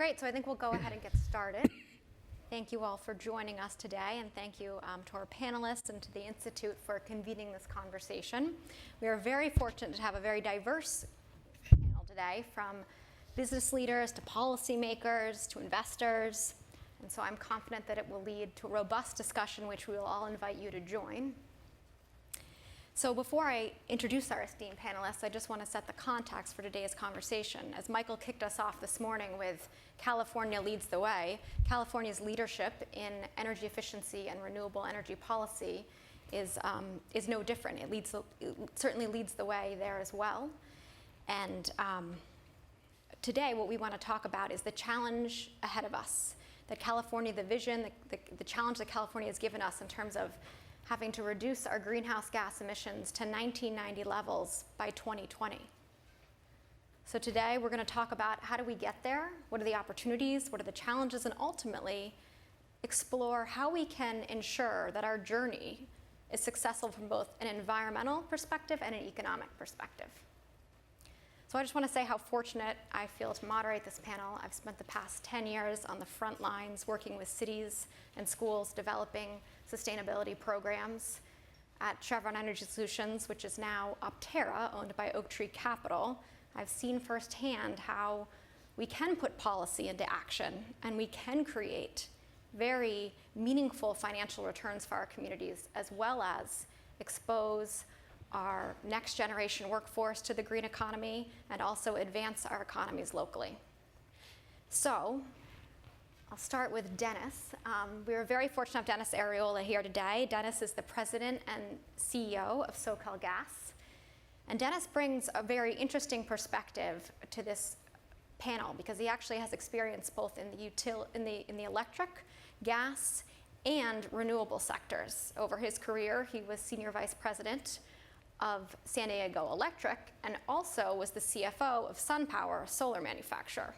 Great, so I think we'll go ahead and get started. Thank you all for joining us today, and thank you to our panelists and to the Institute for convening this conversation. We are very fortunate to have a very diverse panel today, from business leaders to policymakers to investors, and so I'm confident that it will lead to a robust discussion which we will all invite you to join. So before I introduce our esteemed panelists, I just want to set the context for today's conversation. As Michael kicked us off this morning with California leads the way, California's leadership in energy efficiency and renewable energy policy is no different. It certainly leads the way there as well. And today what we want to talk about is the challenge ahead of us, that California, the vision, the challenge that California has given us in terms of having to reduce our greenhouse gas emissions to 1990 levels by 2020. So today we're going to talk about how do we get there, what are the opportunities, what are the challenges, and ultimately explore how we can ensure that our journey is successful from both an environmental perspective and an economic perspective. So I just want to say how fortunate I feel to moderate this panel. I've spent the past 10 years on the front lines working with cities and schools developing sustainability programs at Chevron Energy Solutions, which is now Optera, owned by Oaktree Capital. I've seen firsthand how we can put policy into action and we can create very meaningful financial returns for our communities, as well as expose our next generation workforce to the green economy and also advance our economies locally. So I'll start with Dennis. We are very fortunate to have Dennis Ariola here today. Dennis is the president and CEO of SoCalGas. And Dennis brings a very interesting perspective to this panel because he actually has experience both in the electric, gas, and renewable sectors. Over his career, he was senior vice president of San Diego Electric and also was the CFO of SunPower, a solar manufacturer.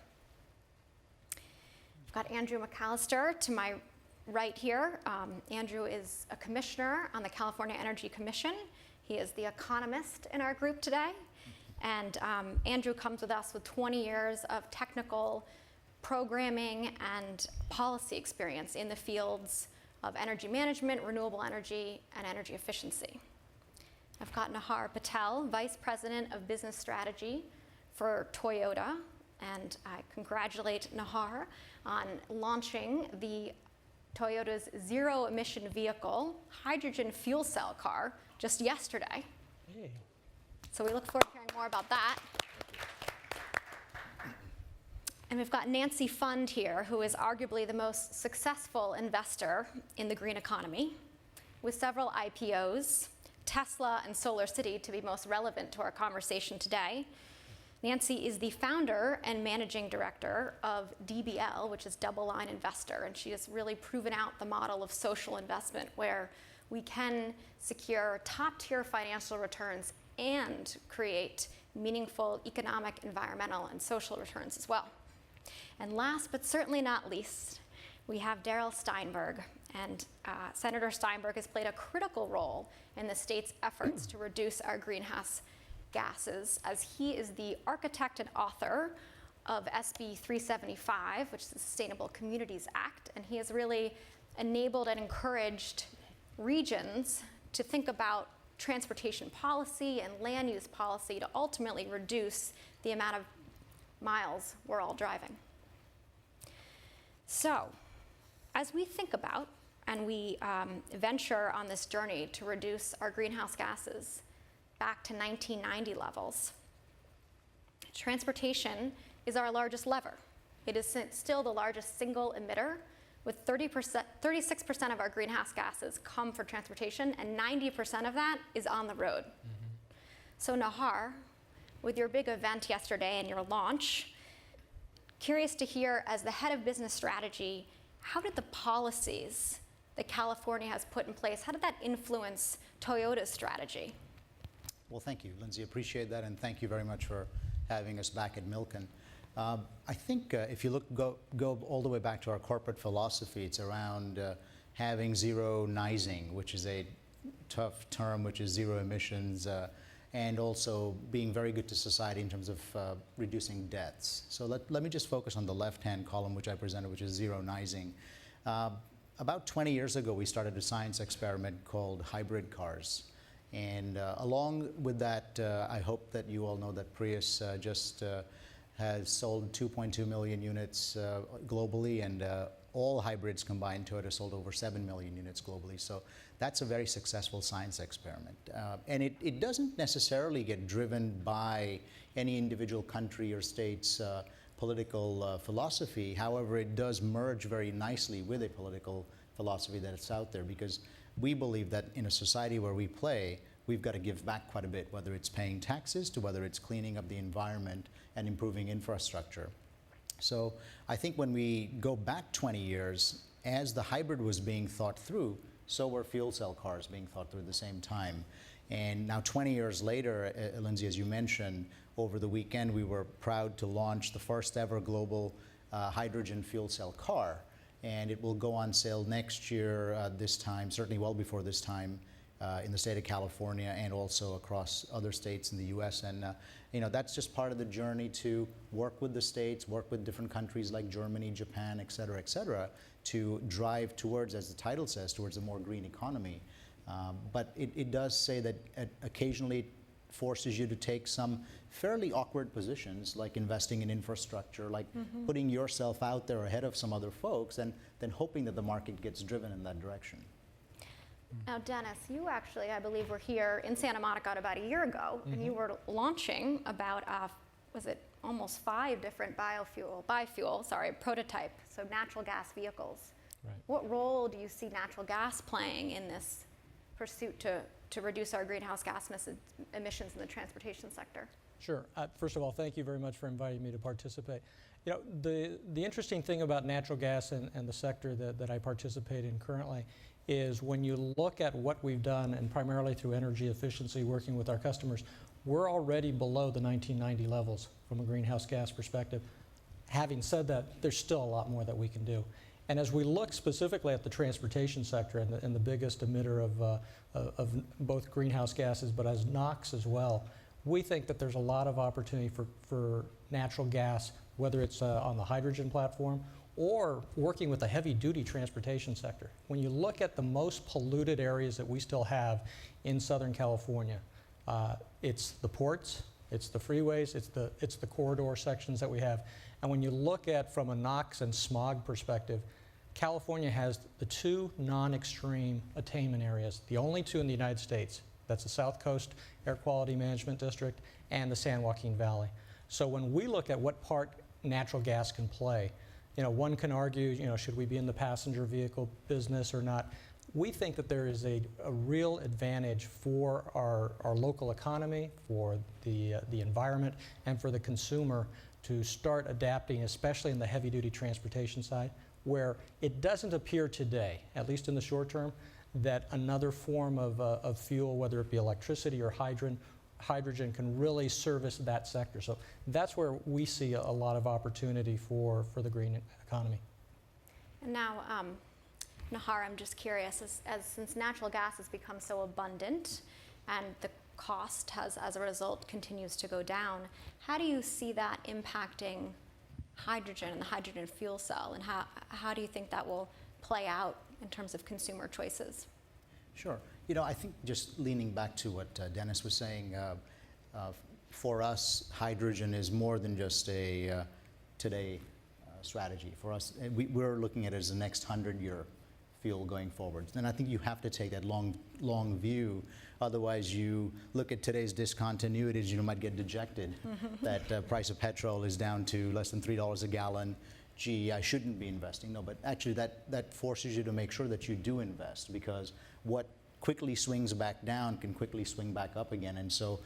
I've got Andrew McAllister to my right here. Andrew is a commissioner on the California Energy Commission. He is the economist in our group today. And Andrew comes with us with 20 years of technical programming and policy experience in the fields of energy management, renewable energy, and energy efficiency. I've got Nahar Patel, Vice President of Business Strategy for Toyota, and I congratulate Nahar on launching the Toyota's zero-emission vehicle, hydrogen fuel cell car, just yesterday. Hey. So we look forward to hearing more about that. And we've got Nancy Fund here, who is arguably the most successful investor in the green economy, with several IPOs, Tesla and SolarCity to be most relevant to our conversation today. Nancy is the founder and managing director of DBL, which is Double Line Investor, and she has really proven out the model of social investment where we can secure top-tier financial returns and create meaningful economic, environmental, and social returns as well. And last but certainly not least, we have Darrell Steinberg. And Senator Steinberg has played a critical role in the state's efforts to reduce our greenhouse gases, as he is the architect and author of SB 375, which is the Sustainable Communities Act, and he has really enabled and encouraged regions to think about transportation policy and land use policy to ultimately reduce the amount of miles we're all driving. So, as we think about and we venture on this journey to reduce our greenhouse gases back to 1990 levels, transportation is our largest lever. It is still the largest single emitter, with 36% of our greenhouse gases come from transportation, and 90% of that is on the road. Mm-hmm. So Nahar, with your big event yesterday and your launch, curious to hear, as the head of business strategy, how did the policies that California has put in place, how did that influence Toyota's strategy? Well, thank you, Lindsay. Appreciate that, and thank you very much for having us back at Milken. I think if you go all the way back to our corporate philosophy, it's around having zero-nizing, which is a tough term, which is zero emissions, and also being very good to society in terms of reducing deaths. So let me just focus on the left-hand column, which I presented, which is zero-nizing. About 20 years ago, we started a science experiment called hybrid cars. And along with that, I hope that you all know that Prius just has sold 2.2 million units globally, and all hybrids combined, Toyota sold over 7 million units globally. So that's a very successful science experiment. And it doesn't necessarily get driven by any individual country or state's political philosophy. However, it does merge very nicely with a political philosophy that's out there, because we believe that in a society where we play, we've got to give back quite a bit, whether it's paying taxes to whether it's cleaning up the environment and improving infrastructure. So I think when we go back 20 years, as the hybrid was being thought through, so were fuel cell cars being thought through at the same time. And now 20 years later, Lindsay, as you mentioned, over the weekend we were proud to launch the first ever global hydrogen fuel cell car. And it will go on sale next year this time, certainly well before this time, in the state of California and also across other states in the US. And that's just part of the journey to work with the states, work with different countries like Germany, Japan, et cetera, to drive towards, as the title says, towards a more green economy. But it does say that occasionally it forces you to take some fairly awkward positions, like investing in infrastructure, like putting yourself out there ahead of some other folks, and then hoping that the market gets driven in that direction. Now, Dennis, you actually, I believe, were here in Santa Monica about a year ago, and you were launching about, was it almost 5 different biofuel prototype, so natural gas vehicles. Right. What role do you see natural gas playing in this pursuit to reduce our greenhouse gas emissions in the transportation sector? Sure. First of all, thank you very much for inviting me to participate. The interesting thing about natural gas and the sector that I participate in currently is when you look at what we've done, and primarily through energy efficiency, working with our customers, we're already below the 1990 levels from a greenhouse gas perspective. Having said that, there's still a lot more that we can do. And as we look specifically at the transportation sector and the biggest emitter of both greenhouse gases, but as NOx as well, we think that there's a lot of opportunity for natural gas, whether it's on the hydrogen platform or working with the heavy-duty transportation sector. When you look at the most polluted areas that we still have in Southern California, it's the ports, it's the freeways, it's the corridor sections that we have. And when you look at from a NOx and smog perspective, California has the 2 non-extreme attainment areas, the only 2 in the United States. That's the South Coast Air Quality Management District and the San Joaquin Valley. So when we look at what part natural gas can play, one can argue, should we be in the passenger vehicle business or not? We think that there is a real advantage for our local economy, for the environment, and for the consumer to start adapting, especially in the heavy-duty transportation side, where it doesn't appear today, at least in the short term, that another form of fuel, whether it be electricity or hydrogen, can really service that sector. So that's where we see a lot of opportunity for the green economy. And now, Nahar, I'm just curious, since natural gas has become so abundant and the cost has, as a result, continues to go down, how do you see that impacting hydrogen and the hydrogen fuel cell, and how do you think that will play out in terms of consumer choices? Sure. I think just leaning back to what Dennis was saying, for us, hydrogen is more than just a today strategy. For us, we're looking at it as the next 100-year fuel going forward. And I think you have to take that long view. Otherwise, you look at today's discontinuities, you might get dejected. That price of petrol is down to less than $3 a gallon. Gee, I shouldn't be investing. No, but actually that forces you to make sure that you do invest, because what quickly swings back down can quickly swing back up again. And so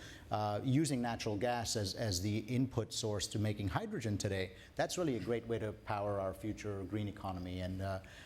using natural gas as the input source to making hydrogen today, that's really a great way to power our future green economy. And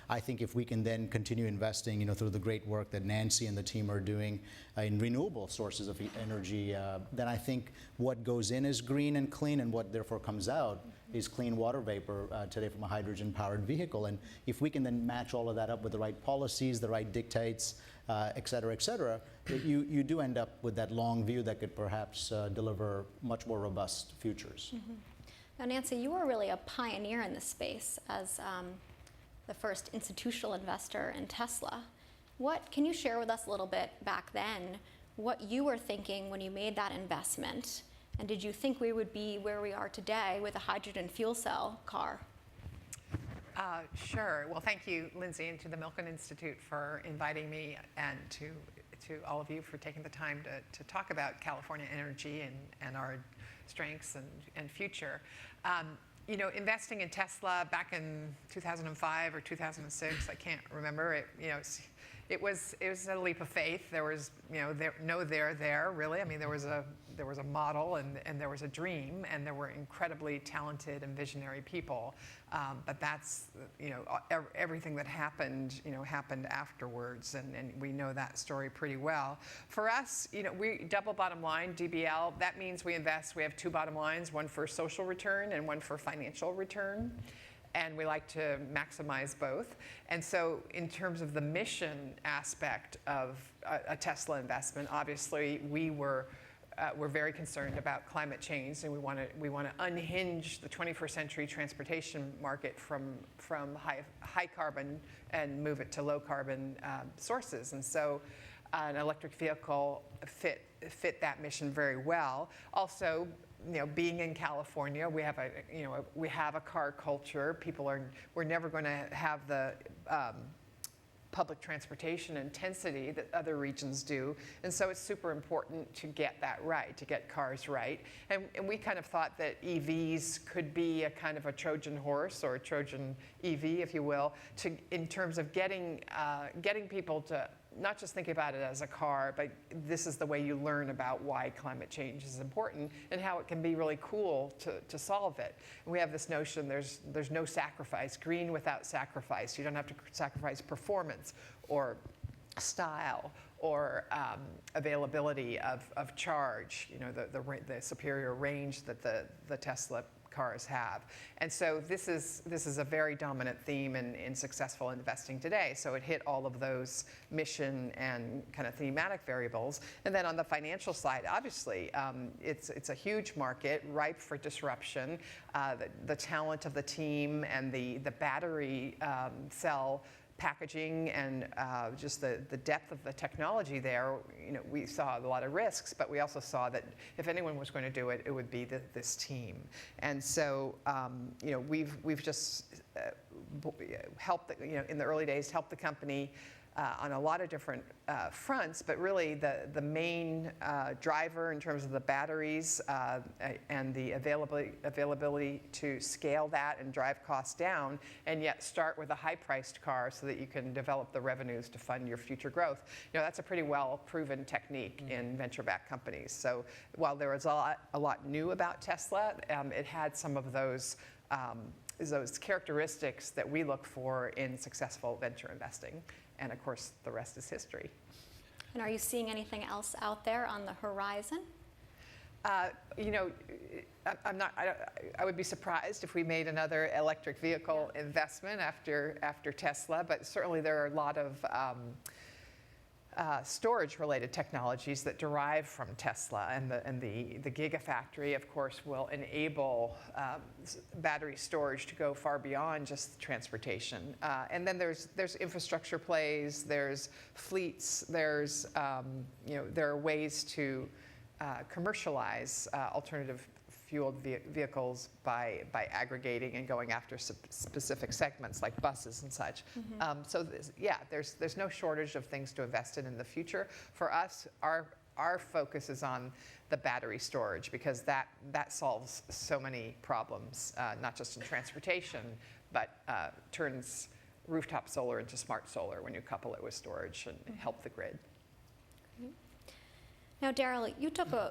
I think if we can then continue investing, through the great work that Nancy and the team are doing in renewable sources of energy, then I think what goes in is green and clean, and what therefore comes out is clean water vapor today from a hydrogen-powered vehicle. And if we can then match all of that up with the right policies, the right dictates, et cetera, you do end up with that long view that could perhaps deliver much more robust futures. Now, Nancy, you were really a pioneer in this space as the first institutional investor in Tesla. Can you share with us a little bit back then what you were thinking when you made that investment? And did you think we would be where we are today with a hydrogen fuel cell car? Sure. Well, thank you, Lindsay, and to the Milken Institute for inviting me, and to all of you for taking the time to talk about California energy and our strengths and future. You know, investing in Tesla back in 2005 or 2006, I can't remember. It was a leap of faith. There was, there really. I mean, there was a model and there was a dream, and there were incredibly talented and visionary people. But that's, everything that happened, happened afterwards, and we know that story pretty well. For us, we double bottom line, DBL. That means we invest. We have two bottom lines: one for social return and one for financial return. And we like to maximize both. And so in terms of the mission aspect of a Tesla investment, obviously we're very concerned about climate change, and we want to unhinge the 21st century transportation market from high carbon and move it to low carbon sources. And so an electric vehicle fit that mission very well. Also, being in California, we have a car culture. We're never going to have the public transportation intensity that other regions do, and so it's super important to get that right, to get cars right. And we kind of thought that EVs could be a kind of a Trojan horse, or a Trojan EV, if you will, in terms of getting people to not just think about it as a car, but this is the way you learn about why climate change is important and how it can be really cool to solve it. And we have this notion there's no sacrifice, green without sacrifice. You don't have to sacrifice performance or style or availability of charge, the superior range that the Tesla cars have. And so this is a very dominant theme in successful investing today. So it hit all of those mission and kind of thematic variables. And then on the financial side, obviously, it's a huge market ripe for disruption. The talent of the team and the battery cell packaging and just the depth of the technology there, we saw a lot of risks, but we also saw that if anyone was going to do it, it would be this team. And so, we've just helped, in the early days, helped the company on a lot of different fronts, but really the main driver in terms of the batteries and the availability to scale that and drive costs down, and yet start with a high-priced car so that you can develop the revenues to fund your future growth. That's a pretty well-proven technique in venture-backed companies. So while there was a lot new about Tesla, it had some of those characteristics that we look for in successful venture investing. And of course, the rest is history. And are you seeing anything else out there on the horizon? I would be surprised if we made another electric vehicle investment after Tesla, but certainly there are a lot of storage-related technologies that derive from Tesla, and the Gigafactory, of course, will enable battery storage to go far beyond just transportation. And then there's infrastructure plays, there's fleets, there are ways to commercialial alternative fueled vehicles by aggregating and going after specific segments like buses and such. Mm-hmm. So there's no shortage of things to invest in the future. For us, our focus is on the battery storage, because that solves so many problems, not just in transportation, but turns rooftop solar into smart solar when you couple it with storage and help the grid. Now, Daryl,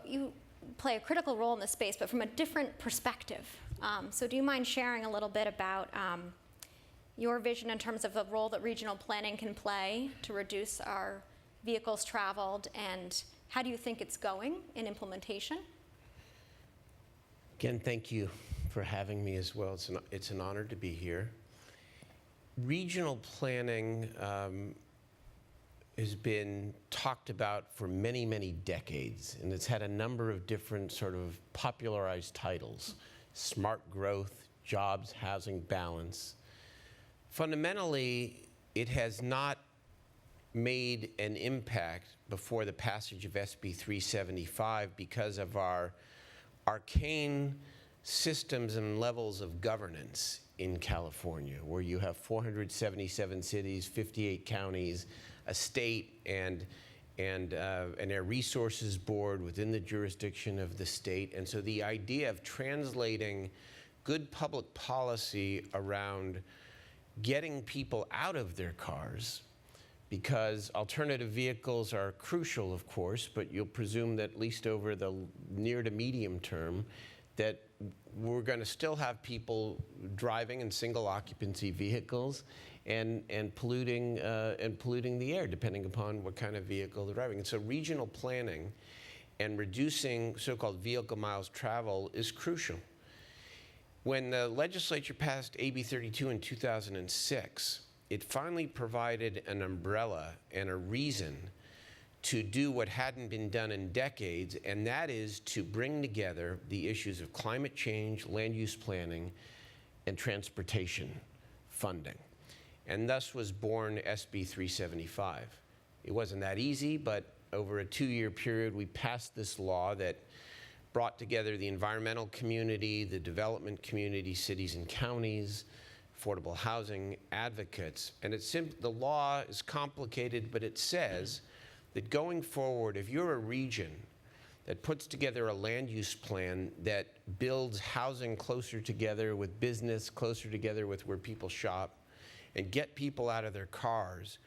you play a critical role in this space, but from a different perspective. So do you mind sharing a little bit about your vision in terms of the role that regional planning can play to reduce our vehicles traveled, and how do you think it's going in implementation? Again, thank you for having me as well. It's an honor to be here. Regional planning has been talked about for many, many decades, and it's had a number of different sort of popularized titles: smart growth, jobs, housing, balance. Fundamentally, it has not made an impact before the passage of SB 375 because of our arcane systems and levels of governance in California, where you have 477 cities, 58 counties, a state, and a resources board within the jurisdiction of the state. And so the idea of translating good public policy around getting people out of their cars, because alternative vehicles are crucial, of course, but you'll presume that at least over the near to medium term, that we're going to still have people driving in single occupancy vehicles and polluting the air, depending upon what kind of vehicle they're driving. And so regional planning and reducing so-called vehicle miles traveled is crucial. When the legislature passed AB 32 in 2006, it finally provided an umbrella and a reason to do what hadn't been done in decades, and that is to bring together the issues of climate change, land use planning, and transportation funding. And thus was born SB 375. It wasn't that easy, but over a 2-year period, we passed this law that brought together the environmental community, the development community, cities and counties, affordable housing advocates. And the law is complicated, but it says that going forward, if you're a region that puts together a land use plan that builds housing closer together with business, closer together with where people shop, and get people out of their cars,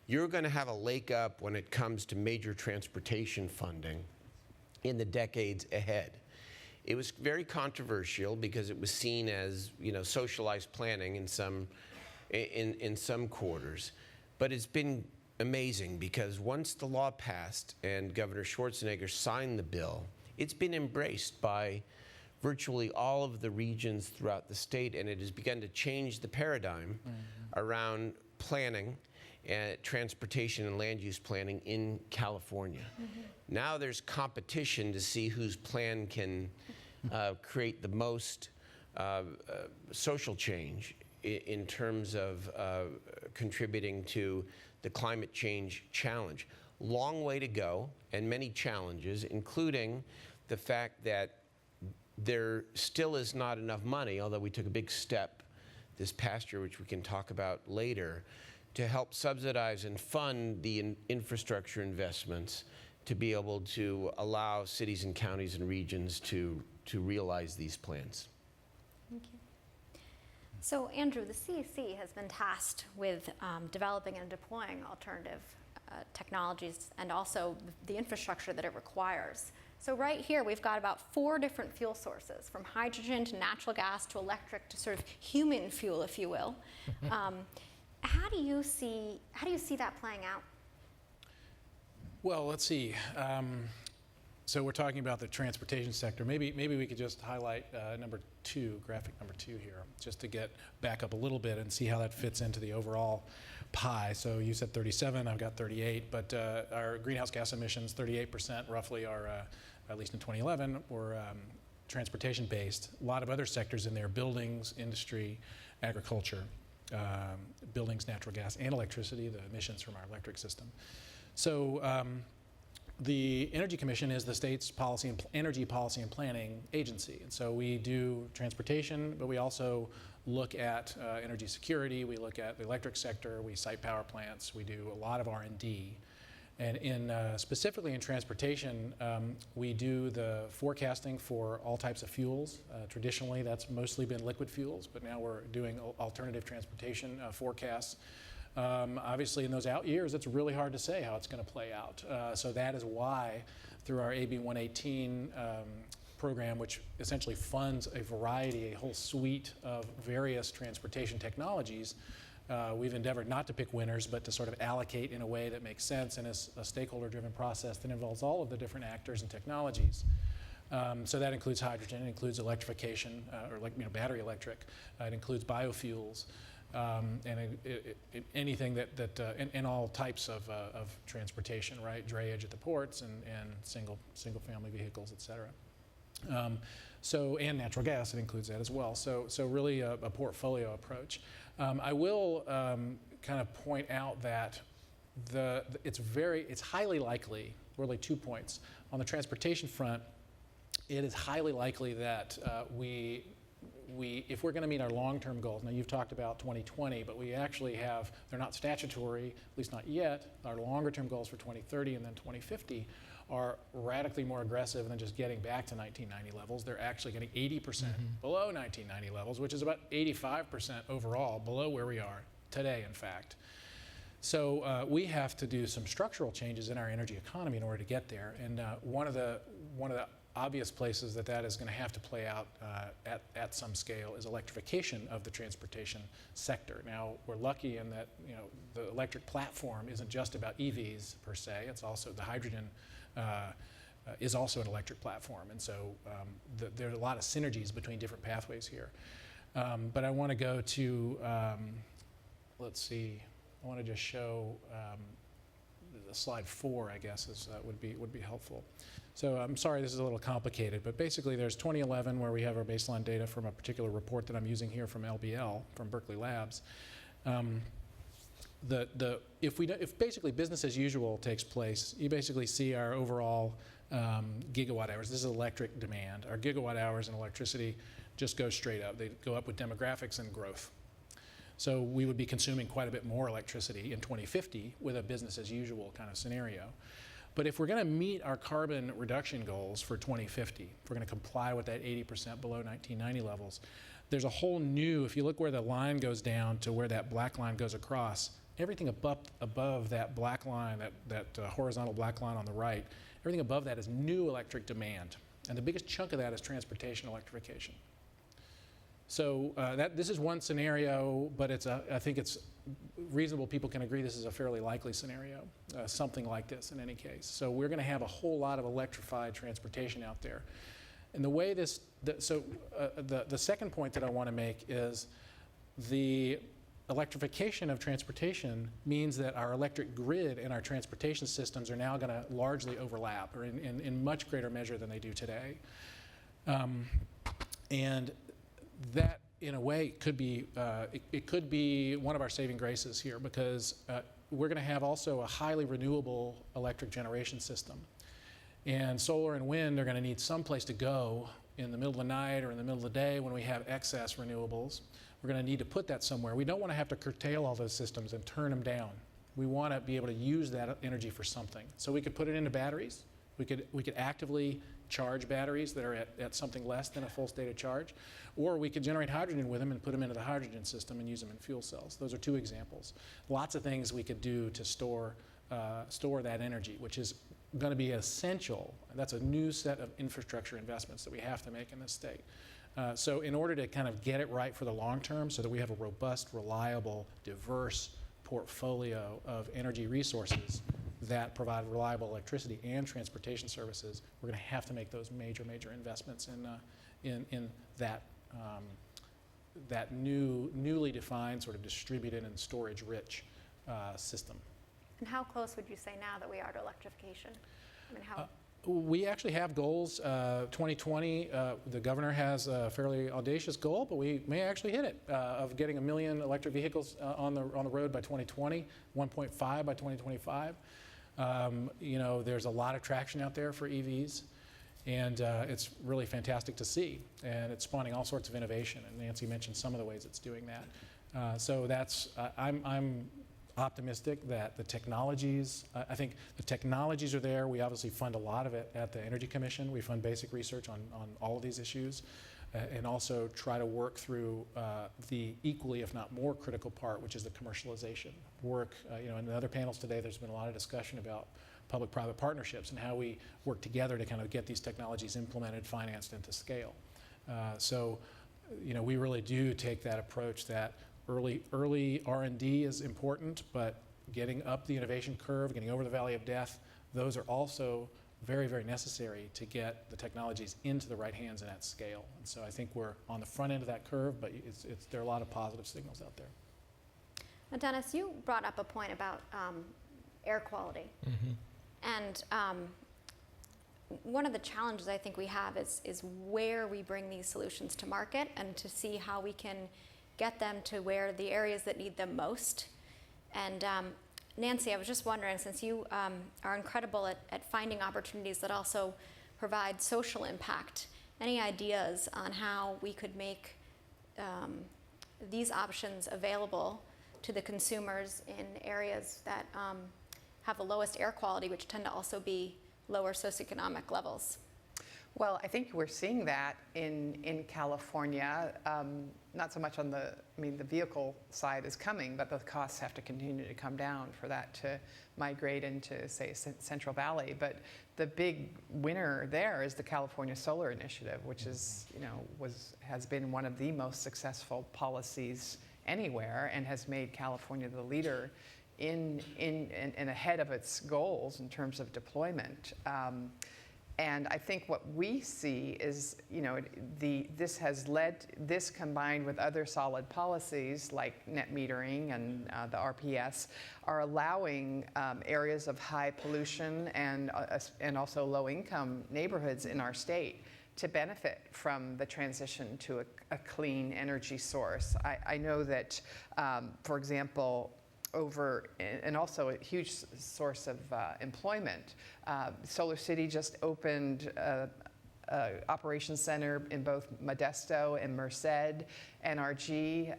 you're going to have a leg up when it comes to major transportation funding in the decades ahead. It was very controversial because it was seen as, socialized planning in some quarters. But it's been amazing because once the law passed and Governor Schwarzenegger signed the bill, it's been embraced by virtually all of the regions throughout the state, and it has begun to change the paradigm around planning and transportation and land use planning in California. Now there's competition to see whose plan can create the most social change in terms of contributing to the climate change challenge. Long way to go, and many challenges, including the fact that there still is not enough money, although we took a big step this past year, which we can talk about later, to help subsidize and fund the infrastructure investments to be able to allow cities and counties and regions to realize these plans. Thank you. So, Andrew, the CEC has been tasked with developing and deploying alternative technologies and also the infrastructure that it requires. So right here, we've got about 4 different fuel sources, from hydrogen to natural gas to electric to sort of human fuel, if you will. How do you see that playing out? Well, let's see. So we're talking about the transportation sector. Maybe we could just highlight graphic number 2 here, just to get back up a little bit and see how that fits into the overall pie. So you said 37, I've got 38, but our greenhouse gas emissions, 38% roughly are, at least in 2011, were transportation-based. A lot of other sectors in there: buildings, industry, agriculture, buildings, natural gas, and electricity, the emissions from our electric system. So the Energy Commission is the state's energy policy and planning agency. And so we do transportation, but we also look at energy security, we look at the electric sector, we site power plants, we do a lot of R&D. And specifically in transportation, we do the forecasting for all types of fuels. Traditionally, that's mostly been liquid fuels, but now we're doing alternative transportation forecasts. Obviously, in those out years, it's really hard to say how it's going to play out. So that is why, through our AB 118 program, which essentially funds a whole suite of various transportation technologies, we've endeavored not to pick winners, but to sort of allocate in a way that makes sense and is a stakeholder-driven process that involves all of the different actors and technologies. So that includes hydrogen, it includes electrification, or battery electric. It includes biofuels, and anything and all types of transportation, right? Drayage at the ports and single family vehicles, et cetera. And natural gas, it includes that as well. So really a portfolio approach. I will kind of point out that it's highly likely, really 2 points. On the transportation front, it is highly likely that if we're going to meet our long-term goals, now you've talked about 2020, but we actually have, they're not statutory, at least not yet. Our longer-term goals for 2030 and then 2050 are radically more aggressive than just getting back to 1990 levels. They're actually getting 80% below 1990 levels, which is about 85% overall below where we are today, in fact. So we have to do some structural changes in our energy economy in order to get there. And one of the obvious places that is going to have to play out at some scale is electrification of the transportation sector. Now, we're lucky in that the electric platform isn't just about EVs per se. It's also the hydrogen is also an electric platform, and so there are a lot of synergies between different pathways here. But I want to go to let's see. I want to just show slide 4, I guess, would be helpful. So I'm sorry this is a little complicated, but basically there's 2011 where we have our baseline data from a particular report that I'm using here from LBL, from Berkeley Labs. If basically business as usual takes place, you basically see our overall gigawatt hours. This is electric demand. Our gigawatt hours in electricity just go straight up. They go up with demographics and growth. So we would be consuming quite a bit more electricity in 2050 with a business as usual kind of scenario. But if we're going to meet our carbon reduction goals for 2050, if we're going to comply with that 80% below 1990 levels, there's a whole new, if you look where the line goes down to where that black line goes across, everything above that black line, that horizontal black line on the right, everything above that is new electric demand. And the biggest chunk of that is transportation electrification. So this is one scenario, but I think it's reasonable people can agree this is a fairly likely scenario, something like this in any case. So we're going to have a whole lot of electrified transportation out there. And the way the second point that I want to make is the electrification of transportation means that our electric grid and our transportation systems are now going to largely overlap, or in much greater measure than they do today. And that, in a way, could be it could be one of our saving graces here, because we're going to have also a highly renewable electric generation system. And solar and wind are going to need some place to go in the middle of the night or in the middle of the day when we have excess renewables. We're going to need to put that somewhere. We don't want to have to curtail all those systems and turn them down. We want to be able to use that energy for something. So we could put it into batteries. We could actively charge batteries that are at something less than a full state of charge, or we could generate hydrogen with them and put them into the hydrogen system and use them in fuel cells. Those are two examples. Lots of things we could do to store that energy, which is going to be essential. That's a new set of infrastructure investments that we have to make in this state. So in order to kind of get it right for the long term, so that we have a robust, reliable, diverse portfolio of energy resources that provide reliable electricity and transportation services, we're going to have to make those major investments in that newly defined sort of distributed and storage-rich system. And how close would you say now that we are to electrification? I mean, how? We actually have goals. 2020, the governor has a fairly audacious goal, but we may actually hit it, of getting 1 million electric vehicles on the road by 2020, 1.5 by 2025. There's a lot of traction out there for EVs, and it's really fantastic to see. And it's spawning all sorts of innovation, and Nancy mentioned some of the ways it's doing that. So that's, I'm optimistic that the technologies, I think the technologies are there. We obviously fund a lot of it at the Energy Commission. We fund basic research on all of these issues, and also try to work through the equally, if not more critical part, which is the commercialization work. In the other panels today, there's been a lot of discussion about public-private partnerships and how we work together to kind of get these technologies implemented, financed, into scale. So we really do take that approach that early R&D is important, but getting up the innovation curve, getting over the valley of death, those are also very, very necessary to get the technologies into the right hands and at scale. And so I think we're on the front end of that curve, but there are a lot of positive signals out there. Now, Dennis, you brought up a point about air quality. And one of the challenges I think we have is where we bring these solutions to market and to see how we can get them to where the areas that need them most. And Nancy, I was just wondering, since you are incredible at finding opportunities that also provide social impact, any ideas on how we could make these options available to the consumers in areas that have the lowest air quality, which tend to also be lower socioeconomic levels? Well, I think we're seeing that in California, not so much on the vehicle side is coming, but the costs have to continue to come down for that to migrate into, say, Central Valley. But the big winner there is the California Solar Initiative, which is, has been one of the most successful policies anywhere and has made California the leader in ahead of its goals in terms of deployment. And I think what we see is, this combined with other solid policies like net metering and the RPS are allowing areas of high pollution and also low income neighborhoods in our state to benefit from the transition to a clean energy source. I know that, for example, and also a huge source of employment. Solar City just opened an operations center in both Modesto and Merced. NRG,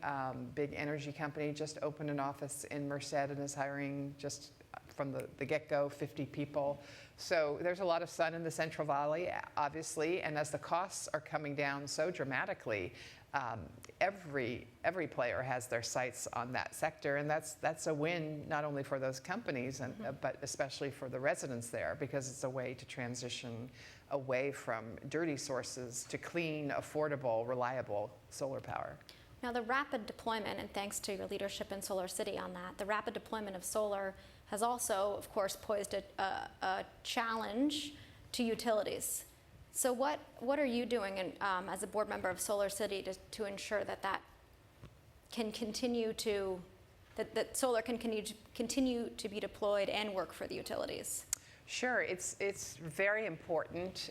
big energy company, just opened an office in Merced and is hiring just from the get-go 50 people. So there's a lot of sun in the Central Valley, obviously, and as the costs are coming down so dramatically, every player has their sights on that sector, and that's a win not only for those companies, but especially for the residents there, because it's a way to transition away from dirty sources to clean, affordable, reliable solar power. Now, the rapid deployment, and thanks to your leadership in Solar City on that, the rapid deployment of solar has also, of course, posed a challenge to utilities. So what are you doing as a board member of Solar City to ensure that can continue to, that solar can continue to be deployed and work for the utilities? Sure, it's very important.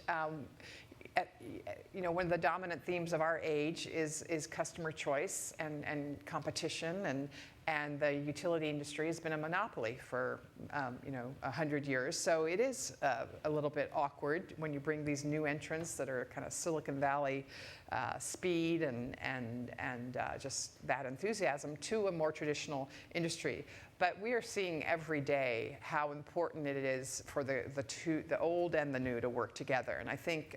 One of the dominant themes of our age is customer choice and competition, and the utility industry has been a monopoly for 100 years. So it is a little bit awkward when you bring these new entrants that are kind of Silicon Valley speed and just that enthusiasm to a more traditional industry. But we are seeing every day how important it is for the old and the new to work together. And I think,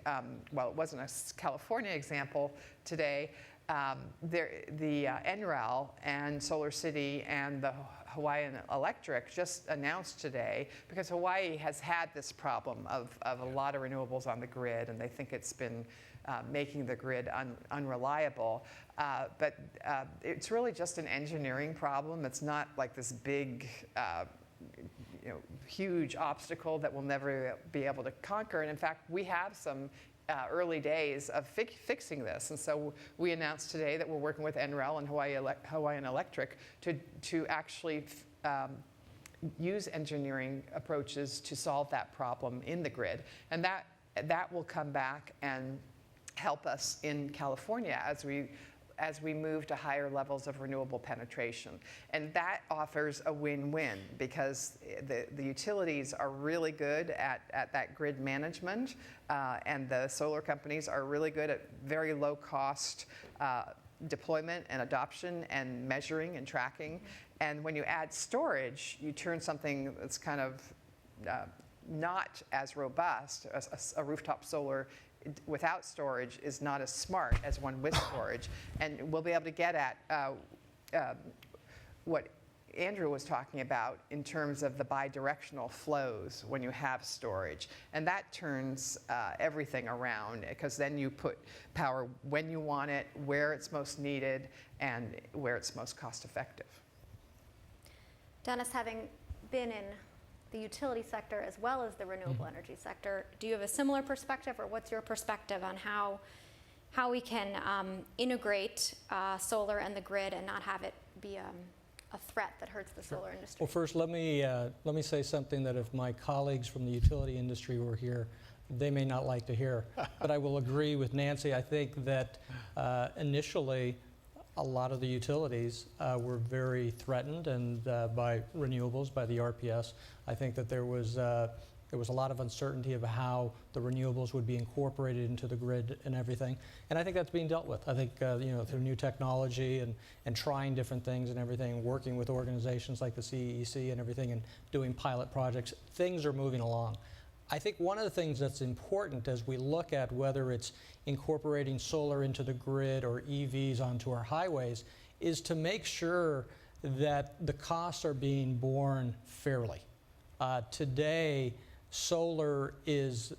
while it wasn't a California example today, the NREL and Solar City and the Hawaiian Electric just announced today, because Hawaii has had this problem of a lot of renewables on the grid, and they think it's been making the grid unreliable. But it's really just an engineering problem. It's not like this big, huge obstacle that we'll never be able to conquer. And in fact, we have some early days of fixing this. And so we announced today that we're working with NREL and Hawaiian Electric to actually use engineering approaches to solve that problem in the grid. And that will come back and help us in California as we move to higher levels of renewable penetration. And that offers a win-win, because the utilities are really good at that grid management, and the solar companies are really good at very low cost deployment and adoption and measuring and tracking. And when you add storage, you turn something that's kind of not as robust, a rooftop solar without storage is not as smart as one with storage. And we'll be able to get at what Andrew was talking about in terms of the bidirectional flows when you have storage. And that turns everything around, because then you put power when you want it, where it's most needed, and where it's most cost effective. Dennis, having been in the utility sector as well as the renewable energy sector. Do you have a similar perspective, or what's your perspective on how we can integrate solar and the grid and not have it be a threat that hurts the solar industry? Well, first, let me say something that if my colleagues from the utility industry were here, they may not like to hear. But I will agree with Nancy. I think that initially, a lot of the utilities were very threatened and by renewables, by the RPS. I think that there was a lot of uncertainty of how the renewables would be incorporated into the grid and everything. And I think that's being dealt with. I think through new technology and trying different things and everything, working with organizations like the CEC and everything and doing pilot projects, things are moving along. I think one of the things that's important as we look at whether it's incorporating solar into the grid or EVs onto our highways is to make sure that the costs are being borne fairly. Today, solar is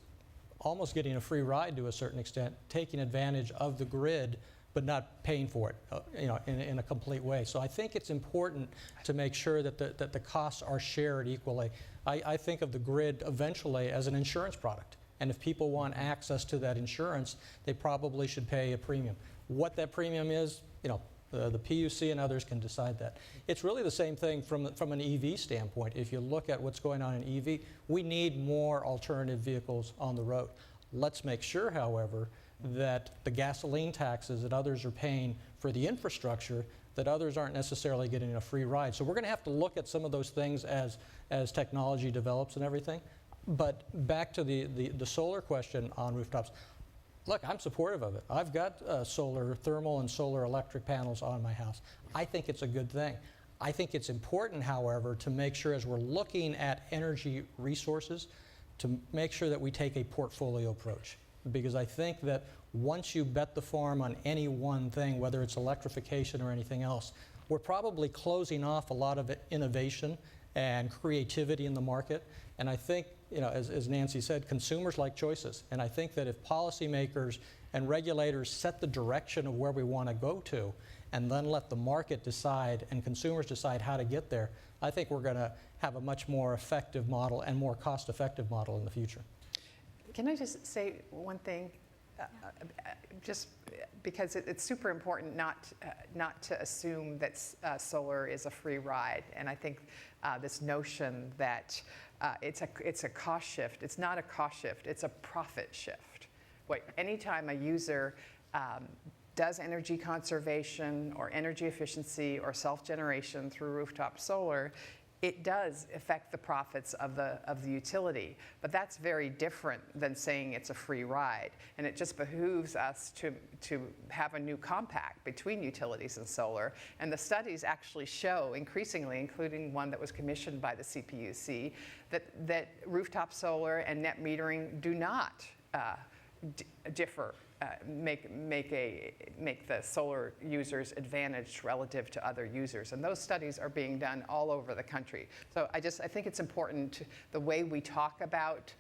almost getting a free ride to a certain extent, taking advantage of the grid, but not paying for it, in a complete way. So I think it's important to make sure that the costs are shared equally. I think of the grid eventually as an insurance product. And if people want access to that insurance, they probably should pay a premium. What that premium is, the PUC and others can decide that. It's really the same thing from an EV standpoint. If you look at what's going on in EV, we need more alternative vehicles on the road. Let's make sure, however, that the gasoline taxes that others are paying for the infrastructure, that others aren't necessarily getting a free ride. So we're going to have to look at some of those things as technology develops and everything. But back to the solar question on rooftops. Look, I'm supportive of it. I've got solar thermal and solar electric panels on my house. I think it's a good thing. I think it's important, however, to make sure as we're looking at energy resources, to make sure that we take a portfolio approach. Because I think that once you bet the farm on any one thing, whether it's electrification or anything else, we're probably closing off a lot of innovation and creativity in the market. And I think, as Nancy said, consumers like choices. And I think that if policymakers and regulators set the direction of where we want to go to, and then let the market decide and consumers decide how to get there, I think we're going to have a much more effective model and more cost-effective model in the future. Can I just say one thing? Just because it's super important not to assume that solar is a free ride. And I think this notion that it's a cost shift. It's not a cost shift. It's a profit shift. Anytime a user does energy conservation or energy efficiency or self-generation through rooftop solar, it does affect the profits of the utility. But that's very different than saying it's a free ride. And it just behooves us to have a new compact between utilities and solar. And the studies actually show increasingly, including one that was commissioned by the CPUC, that rooftop solar and net metering do not differ. Make the solar users advantaged relative to other users. And those studies are being done all over the country. So I think it's important the way we talk about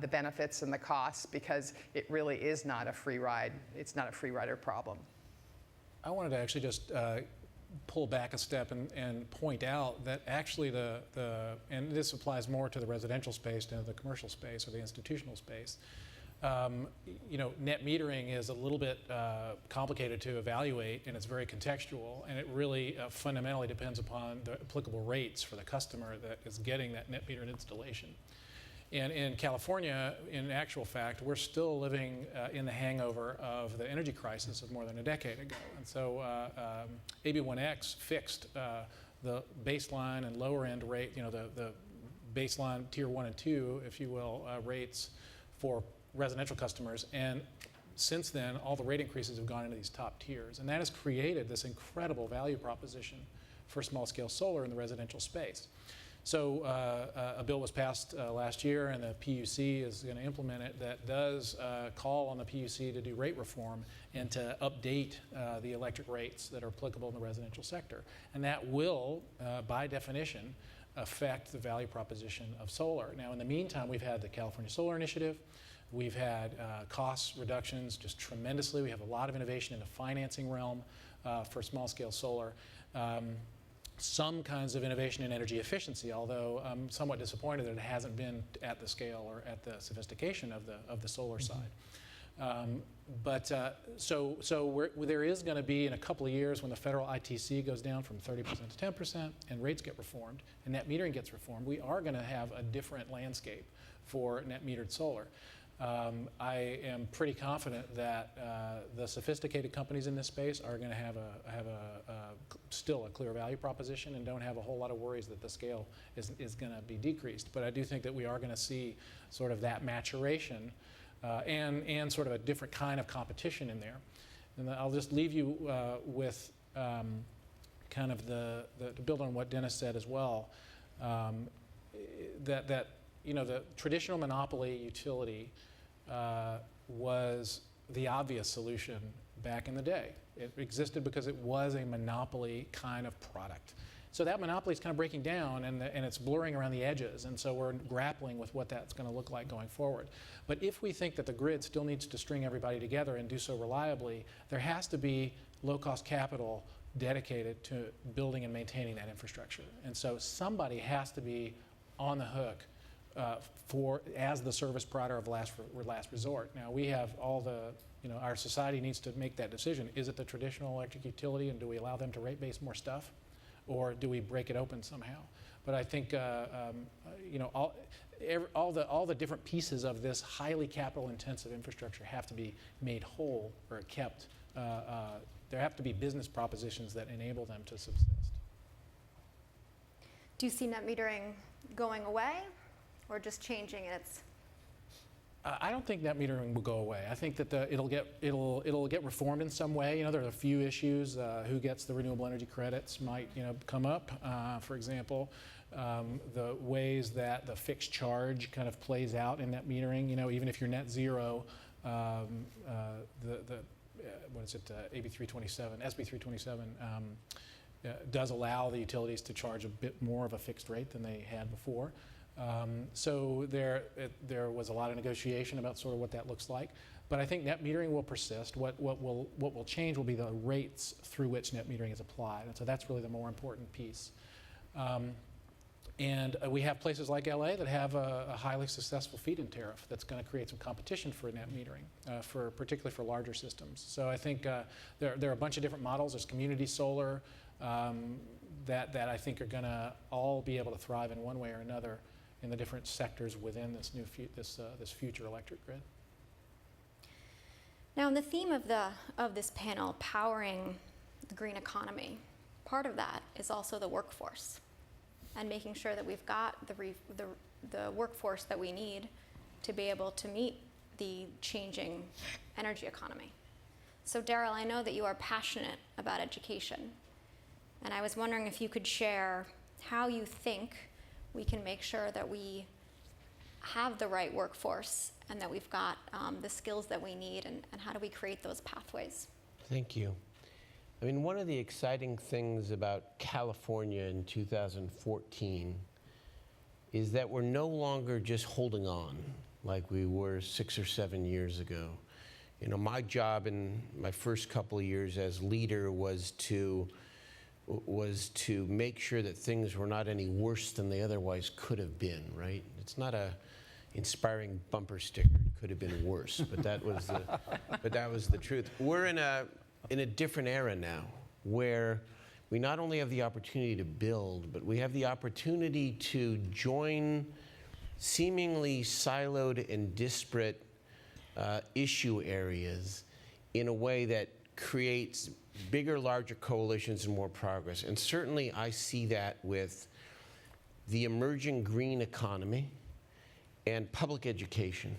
the benefits and the costs, because it really is not a free ride. It's not a free rider problem. I wanted to actually just pull back a step and point out that actually and this applies more to the residential space than the commercial space or the institutional space. Net metering is a little bit complicated to evaluate, and it's very contextual, and it really fundamentally depends upon the applicable rates for the customer that is getting that net metered installation. And in California, in actual fact, we're still living in the hangover of the energy crisis of more than a decade ago. And so AB1X fixed the baseline and lower end rate, the baseline tier 1 and 2, if you will, rates for residential customers, and since then all the rate increases have gone into these top tiers, and that has created this incredible value proposition for small scale solar in the residential space. So a bill was passed last year, and the PUC is going to implement it, that does call on the PUC to do rate reform and to update the electric rates that are applicable in the residential sector, and that will by definition affect the value proposition of solar. Now in the meantime, we've had the California Solar Initiative. We've had cost reductions just tremendously. We have a lot of innovation in the financing realm for small-scale solar. some kinds of innovation in energy efficiency, although I'm somewhat disappointed that it hasn't been at the scale or at the sophistication of the solar side. There is going to be, in a couple of years, when the federal ITC goes down from 30% to 10% and rates get reformed and net metering gets reformed, we are going to have a different landscape for net metered solar. I am pretty confident that the sophisticated companies in this space are going to have still a clear value proposition and don't have a whole lot of worries that the scale is going to be decreased. But I do think that we are going to see sort of that maturation and sort of a different kind of competition in there. And I'll just leave you with kind of to build on what Dennis said as well, that you know, the traditional monopoly utility was the obvious solution back in the day. It existed because it was a monopoly kind of product. So that monopoly is kind of breaking down, and it's blurring around the edges, and so we're grappling with what that's going to look like going forward. But if we think that the grid still needs to string everybody together and do so reliably, there has to be low-cost capital dedicated to building and maintaining that infrastructure. And so somebody has to be on the hook as the service provider of last resort. Now we have all the, our society needs to make that decision. Is it the traditional electric utility, and do we allow them to rate base more stuff, or do we break it open somehow? But I think all the different pieces of this highly capital intensive infrastructure have to be made whole or kept. There have to be business propositions that enable them to subsist. Do you see net metering going away, or just changing its? I don't think net metering will go away. I think that it'll get reformed in some way. There are a few issues. Who gets the renewable energy credits might come up. For example, the ways that the fixed charge kind of plays out in net metering. Even if you're net zero, what is it? SB 327 does allow the utilities to charge a bit more of a fixed rate than they had before. So there was a lot of negotiation about sort of what that looks like. But I think net metering will persist. What will change will be the rates through which net metering is applied. And so that's really the more important piece. And we have places like LA that have a highly successful feed-in tariff that's going to create some competition for net metering, particularly for larger systems. So I think there are a bunch of different models. There's community solar that I think are going to all be able to thrive in one way or another in the different sectors within this this future electric grid. Now, on the theme of this panel, powering the green economy, part of that is also the workforce, and making sure that we've got the workforce that we need to be able to meet the changing energy economy. So, Daryl, I know that you are passionate about education, and I was wondering if you could share how you think we can make sure that we have the right workforce and that we've got the skills that we need, and how do we create those pathways? Thank you. I mean, one of the exciting things about California in 2014 is that we're no longer just holding on like we were 6 or 7 years ago. My job in my first couple of years as leader was to make sure that things were not any worse than they otherwise could have been, right? It's not a inspiring bumper sticker. It could have been worse, but that was the truth. We're in a different era now, where we not only have the opportunity to build, but we have the opportunity to join seemingly siloed and disparate issue areas in a way that creates bigger, larger coalitions and more progress. And certainly I see that with the emerging green economy and public education.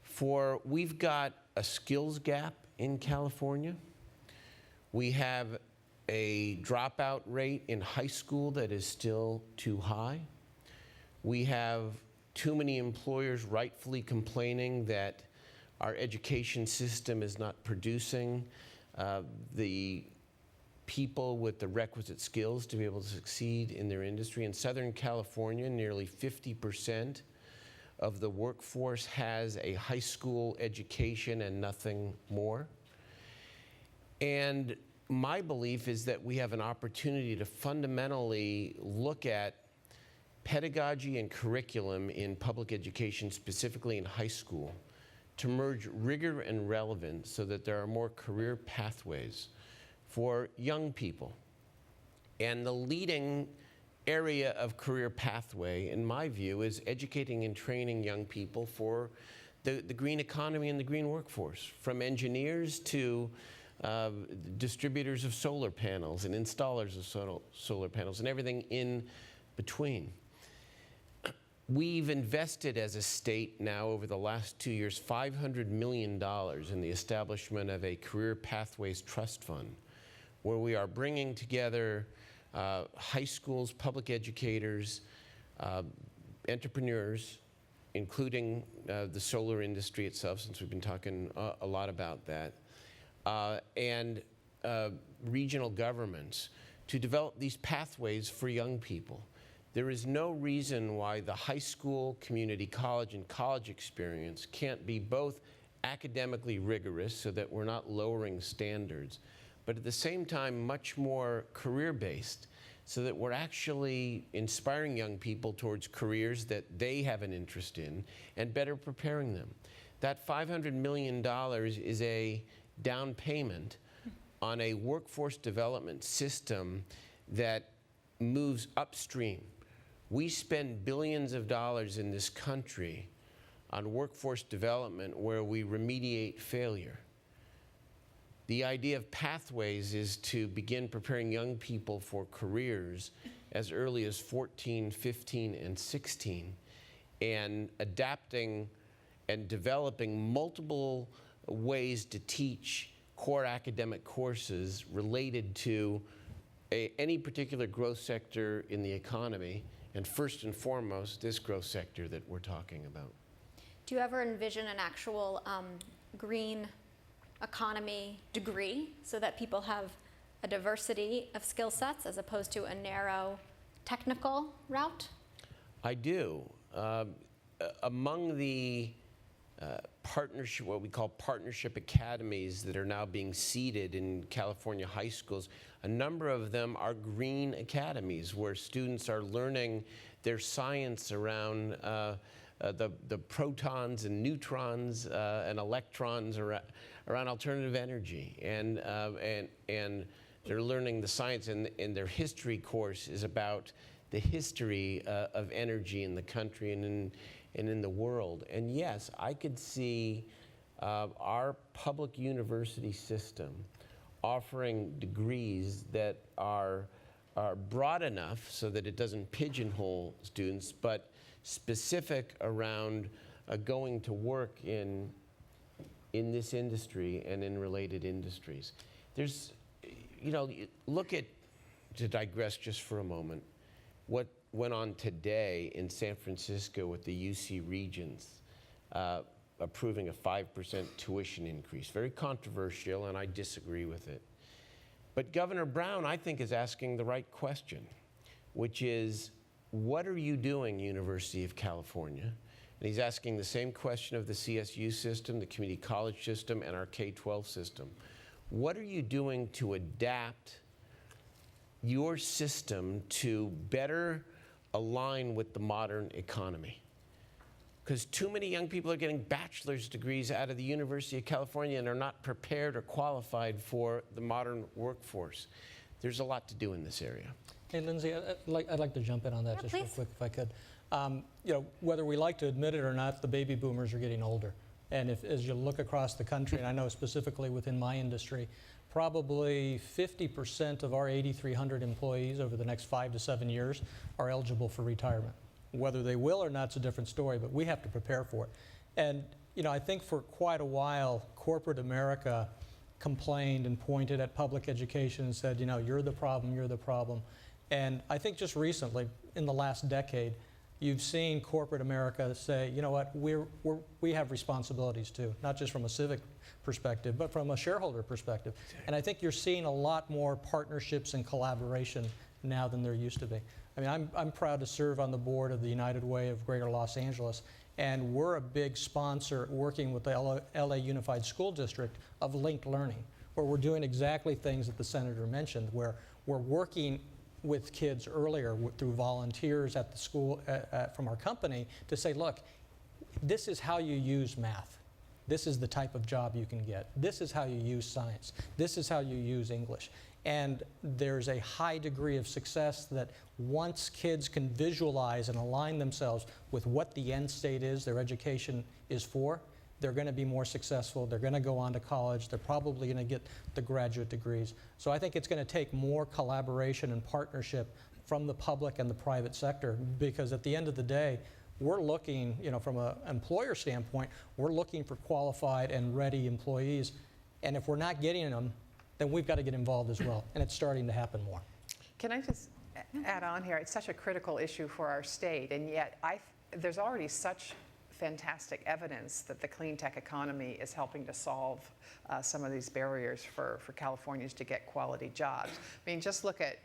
For we've got a skills gap in California. We have a dropout rate in high school that is still too high. We have too many employers rightfully complaining that our education system is not producing the people with the requisite skills to be able to succeed in their industry. In Southern California, nearly 50% of the workforce has a high school education and nothing more. And my belief is that we have an opportunity to fundamentally look at pedagogy and curriculum in public education, specifically in high school, to merge rigor and relevance so that there are more career pathways for young people. And the leading area of career pathway, in my view, is educating and training young people for the green economy and the green workforce, from engineers to distributors of solar panels and installers of solar panels and everything in between. We've invested as a state now over the last 2 years $500 million in the establishment of a Career Pathways Trust Fund, where we are bringing together high schools, public educators, entrepreneurs, including the solar industry itself, since we've been talking a lot about that, and regional governments to develop these pathways for young people. There is no reason why the high school, community college, and college experience can't be both academically rigorous so that we're not lowering standards, but at the same time much more career-based so that we're actually inspiring young people towards careers that they have an interest in and better preparing them. That $500 million is a down payment on a workforce development system that moves upstream. We spend billions of dollars in this country on workforce development where we remediate failure. The idea of pathways is to begin preparing young people for careers as early as 14, 15, and 16, and adapting and developing multiple ways to teach core academic courses related to any particular growth sector in the economy, and first and foremost, this growth sector that we're talking about. Do you ever envision an actual green economy degree so that people have a diversity of skill sets as opposed to a narrow technical route? I do. Among the partnership, what we call partnership academies that are now being seeded in California high schools, a number of them are green academies where students are learning their science around the protons and neutrons and electrons around alternative energy, and they're learning the science, and their history course is about the history of energy in the country and in the world. And yes, I could see our public university system offering degrees that are broad enough so that it doesn't pigeonhole students, but specific around going to work in this industry and in related industries. There's, look at, to digress just for a moment, what went on today in San Francisco with the UC Regents approving a 5% tuition increase. Very controversial, and I disagree with it. But Governor Brown, I think, is asking the right question, which is, what are you doing, University of California? And he's asking the same question of the CSU system, the community college system, and our K-12 system. What are you doing to adapt your system to better align with the modern economy? Because too many young people are getting bachelor's degrees out of the University of California and are not prepared or qualified for the modern workforce. There's a lot to do in this area. Hey, Lindsay, I'd like to jump in on that Yeah, just please. real quick if I could. Whether we like to admit it or not, the baby boomers are getting older. And as you look across the country, and I know specifically within my industry, probably 50% of our 8,300 employees over the next 5 to 7 years are eligible for retirement. Whether they will or not is a different story, but we have to prepare for it. And I think for quite a while, corporate America complained and pointed at public education and said, you're the problem, you're the problem. And I think just recently, in the last decade, you've seen corporate America say, you know what, we have responsibilities too, not just from a civic perspective, but from a shareholder perspective. And I think you're seeing a lot more partnerships and collaboration now than there used to be. I mean, I'm proud to serve on the board of the United Way of Greater Los Angeles, and we're a big sponsor working with the LA Unified School District of linked learning, where we're doing exactly things that the senator mentioned, where we're working with kids earlier through volunteers at the school from our company to say, look, this is how you use math. This is the type of job you can get. This is how you use science. This is how you use English. And there's a high degree of success that once kids can visualize and align themselves with what the end state is, their education is for, they're going to be more successful. They're going to go on to college. They're probably going to get the graduate degrees. So I think it's going to take more collaboration and partnership from the public and the private sector, because at the end of the day, we're looking, from an employer standpoint, we're looking for qualified and ready employees. And if we're not getting them, then we've got to get involved as well. And it's starting to happen more. Can I just add on here? It's such a critical issue for our state, and yet there's already such fantastic evidence that the clean tech economy is helping to solve some of these barriers for Californians to get quality jobs. I mean, just look at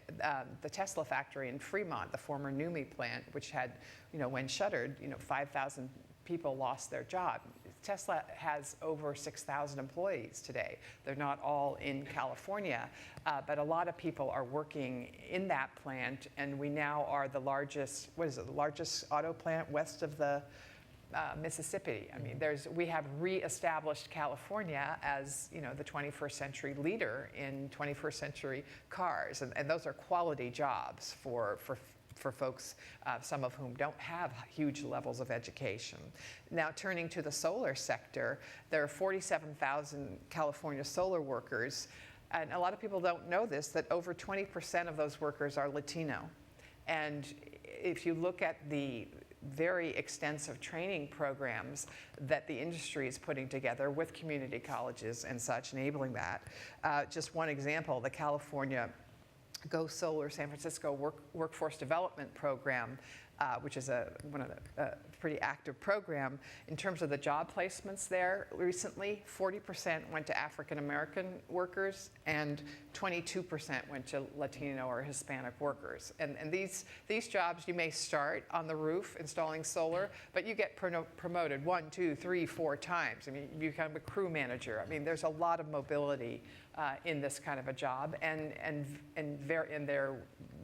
the Tesla factory in Fremont, the former NUMMI plant, which had, when shuttered, 5,000 people lost their job. Tesla has over 6,000 employees today. They're not all in California, but a lot of people are working in that plant, and we now are the largest, the largest auto plant west of the Mississippi. I mean, we have reestablished California as, the 21st century leader in 21st century cars, and those are quality jobs for folks, some of whom don't have huge levels of education. Now, turning to the solar sector, there are 47,000 California solar workers, and a lot of people don't know this, that over 20% of those workers are Latino. And if you look at the very extensive training programs that the industry is putting together with community colleges and such, enabling that. Just one example, the California Go Solar San Francisco Workforce Development Program, which is a pretty active program. In terms of the job placements there recently, 40% went to African American workers and 22% went to Latino or Hispanic workers. And these jobs, you may start on the roof installing solar, but you get promoted 1, 2, 3, 4 times. I mean, you become a crew manager. I mean, there's a lot of mobility in this kind of a job, and they're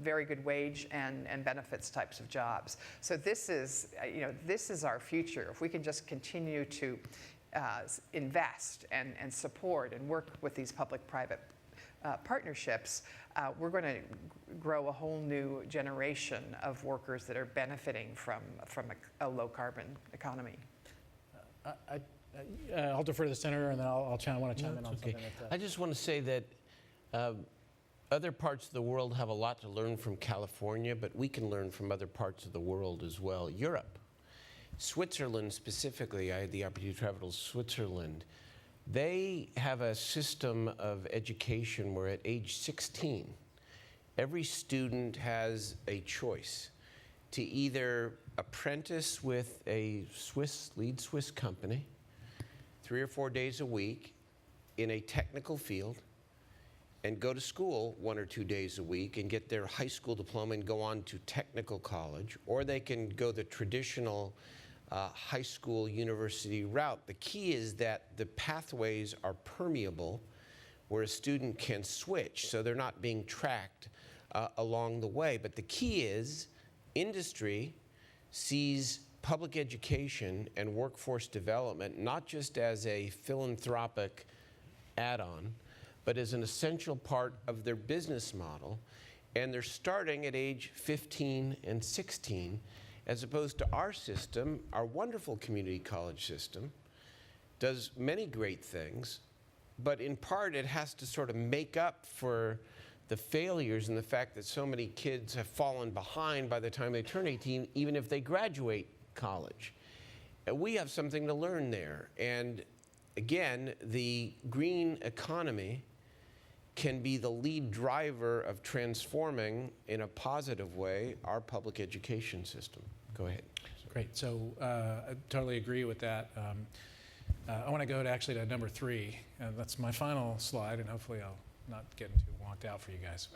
very good wage and benefits types of jobs. So this is, this is our future. If we can just continue to invest and support and work with these public-private partnerships, we're going to grow a whole new generation of workers that are benefiting from a low-carbon economy. I'll defer to the senator, and then I'll want to chime in on something. I just want to say that other parts of the world have a lot to learn from California, but we can learn from other parts of the world as well. Europe, Switzerland specifically, I had the opportunity to travel to Switzerland. They have a system of education where at age 16, every student has a choice to either apprentice with a lead Swiss company 3 or 4 days a week in a technical field, and go to school 1 or 2 days a week and get their high school diploma and go on to technical college, or they can go the traditional high school university route. The key is that the pathways are permeable, where a student can switch, so they're not being tracked along the way. But the key is industry sees public education and workforce development not just as a philanthropic add-on, but as an essential part of their business model. And they're starting at age 15 and 16, as opposed to our system. Our wonderful community college system does many great things, but in part it has to sort of make up for the failures and the fact that so many kids have fallen behind by the time they turn 18, even if they graduate college. We have something to learn there. And again, the green economy can be the lead driver of transforming, in a positive way, our public education system. Go ahead. Great. So I totally agree with that. I want to go to number 3. That's my final slide, and hopefully I'll not get too wonked out for you guys.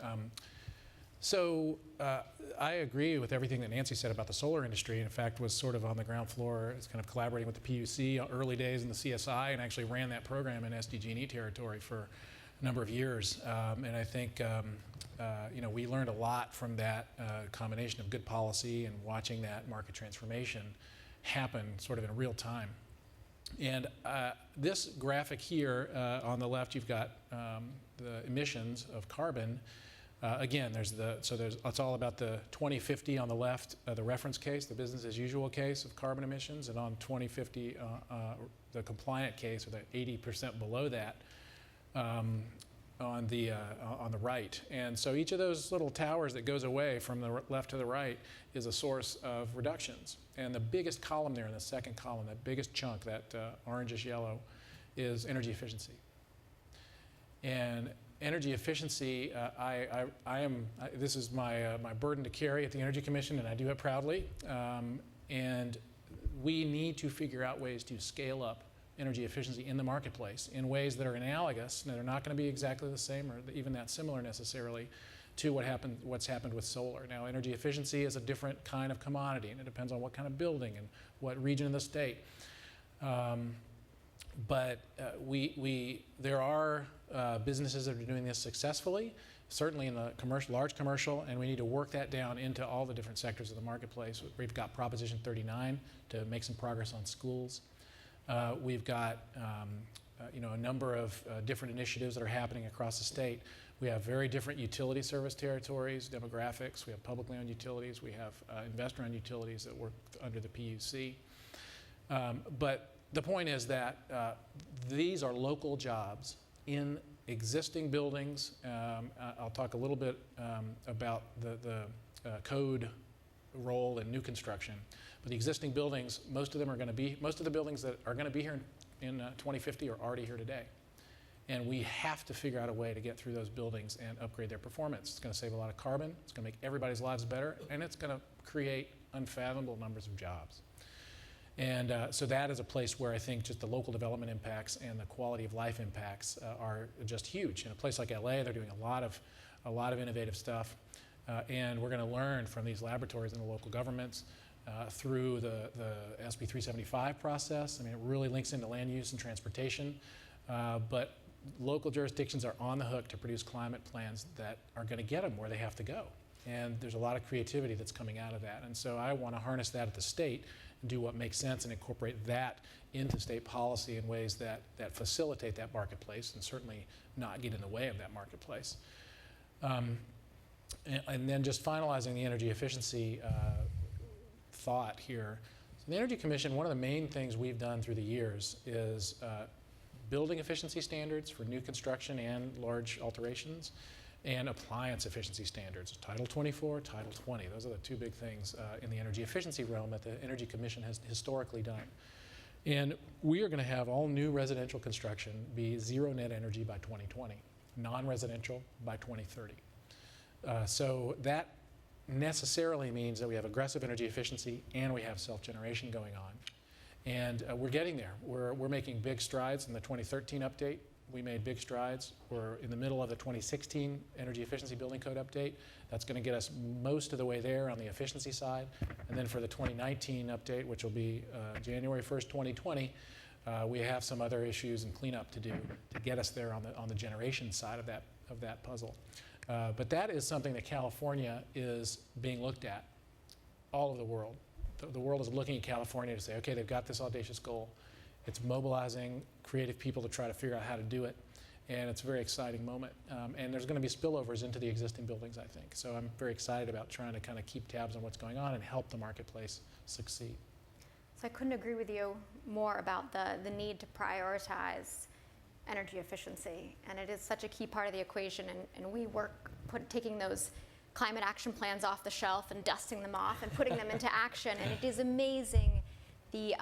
So I agree with everything that Nancy said about the solar industry. In fact, was sort of on the ground floor. It's kind of collaborating with the PUC early days in the CSI, and actually ran that program in SDG&E territory for number of years. And I think we learned a lot from that combination of good policy and watching that market transformation happen sort of in real time. And this graphic here on the left, you've got the emissions of carbon. Again, it's all about the 2050 on the left, the reference case, the business as usual case of carbon emissions, and on 2050, the compliant case, or the 80% below that, on the right. And so each of those little towers that goes away from the left to the right is a source of reductions. And the biggest column there in the second column, that biggest chunk, that orangish yellow, is energy efficiency. And energy efficiency, this is my burden to carry at the Energy Commission, and I do it proudly. And we need to figure out ways to scale up energy efficiency in the marketplace in ways that are analogous. Now, they're not going to be exactly the same or even that similar necessarily to what's happened with solar. Now, energy efficiency is a different kind of commodity, and it depends on what kind of building and what region of the state. But there are businesses that are doing this successfully, certainly in the large commercial, and we need to work that down into all the different sectors of the marketplace. We've got Proposition 39 to make some progress on schools. We've got a number of different initiatives that are happening across the state. We have very different utility service territories, demographics. We have publicly owned utilities. We have investor-owned utilities that work under the PUC. But the point is that these are local jobs in existing buildings. I'll talk a little bit about the code role in new construction. But the existing buildings, most of the buildings that are going to be here in 2050 are already here today. And we have to figure out a way to get through those buildings and upgrade their performance. It's going to save a lot of carbon, it's going to make everybody's lives better, and it's going to create unfathomable numbers of jobs. And so that is a place where I think just the local development impacts and the quality of life impacts are just huge. In a place like LA, they're doing a lot of innovative stuff. And we're going to learn from these laboratories in the local governments through the SB 375 process. I mean, it really links into land use and transportation. But local jurisdictions are on the hook to produce climate plans that are going to get them where they have to go. And there's a lot of creativity that's coming out of that. And so I want to harness that at the state and do what makes sense and incorporate that into state policy in ways that facilitate that marketplace and certainly not get in the way of that marketplace. And then just finalizing the energy efficiency thought here. So the Energy Commission, one of the main things we've done through the years is building efficiency standards for new construction and large alterations, and appliance efficiency standards, Title 24, Title 20. Those are the two big things in the energy efficiency realm that the Energy Commission has historically done. And we are going to have all new residential construction be zero net energy by 2020, non-residential by 2030. So that necessarily means that we have aggressive energy efficiency and we have self-generation going on. And we're getting there. We're making big strides in the 2013 update. We made big strides. We're in the middle of the 2016 Energy Efficiency Building Code update. That's going to get us most of the way there on the efficiency side. And then for the 2019 update, which will be January 1st, 2020, we have some other issues and cleanup to do to get us there on the generation side of that puzzle. But that is something that California is being looked at all over the world. The world is looking at California to say, okay, they've got this audacious goal. It's mobilizing creative people to try to figure out how to do it. And it's a very exciting moment. And there's going to be spillovers into the existing buildings, I think. So I'm very excited about trying to kind of keep tabs on what's going on and help the marketplace succeed. So I couldn't agree with you more about the need to prioritize energy efficiency. And it is such a key part of the equation. And we work taking those climate action plans off the shelf and dusting them off and putting them into action. And it is amazing the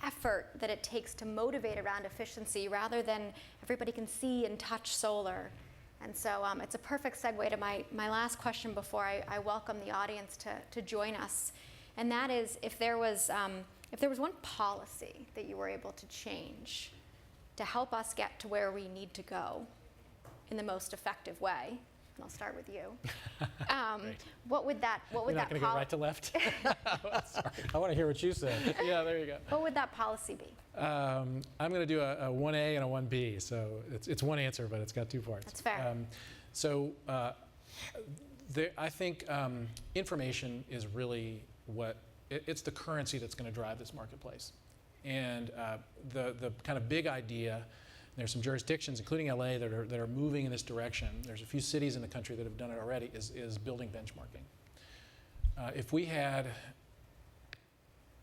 effort that it takes to motivate around efficiency rather than everybody can see and touch solar. And so it's a perfect segue to my last question before I welcome the audience to join us. And that is, if there was one policy that you were able to change to help us get to where we need to go in the most effective way, and I'll start with you. Great. What would that You're not going to go right to left? I want to hear what you say. Yeah, there you go. What would that policy be? I'm going to do a 1A and a 1B. So it's one answer, but it's got two parts. That's fair. I think information is really it's the currency that's going to drive this marketplace. And the kind of big idea, there's some jurisdictions, including LA, that are moving in this direction. There's a few cities in the country that have done it already, is building benchmarking. If we had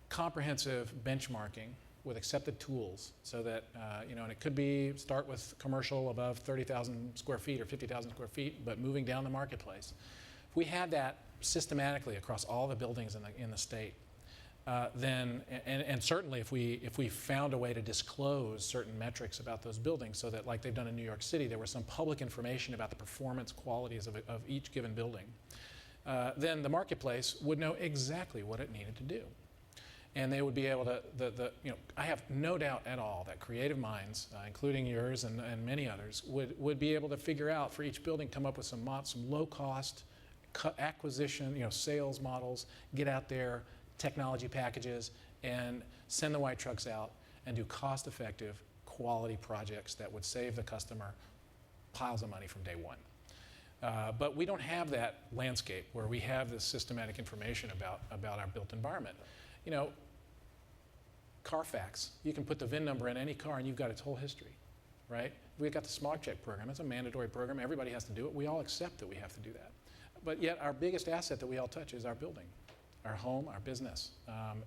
comprehensive benchmarking with accepted tools, so that, and it could be start with commercial above 30,000 square feet or 50,000 square feet, but moving down the marketplace. If we had that systematically across all the buildings in the state, then, and certainly if we found a way to disclose certain metrics about those buildings, so that, like they've done in New York City, there was some public information about the performance qualities of each given building, then the marketplace would know exactly what it needed to do. And they would be able to, I have no doubt at all that creative minds, including yours and many others, would be able to figure out for each building, come up with some low-cost acquisition, sales models, get out there, technology packages, and send the white trucks out and do cost-effective, quality projects that would save the customer piles of money from day one. But we don't have that landscape where we have this systematic information about our built environment. Carfax, you can put the VIN number in any car and you've got its whole history, right? We've got the smog check program. It's a mandatory program. Everybody has to do it. We all accept that we have to do that. But yet our biggest asset that we all touch is our building, our home, our business.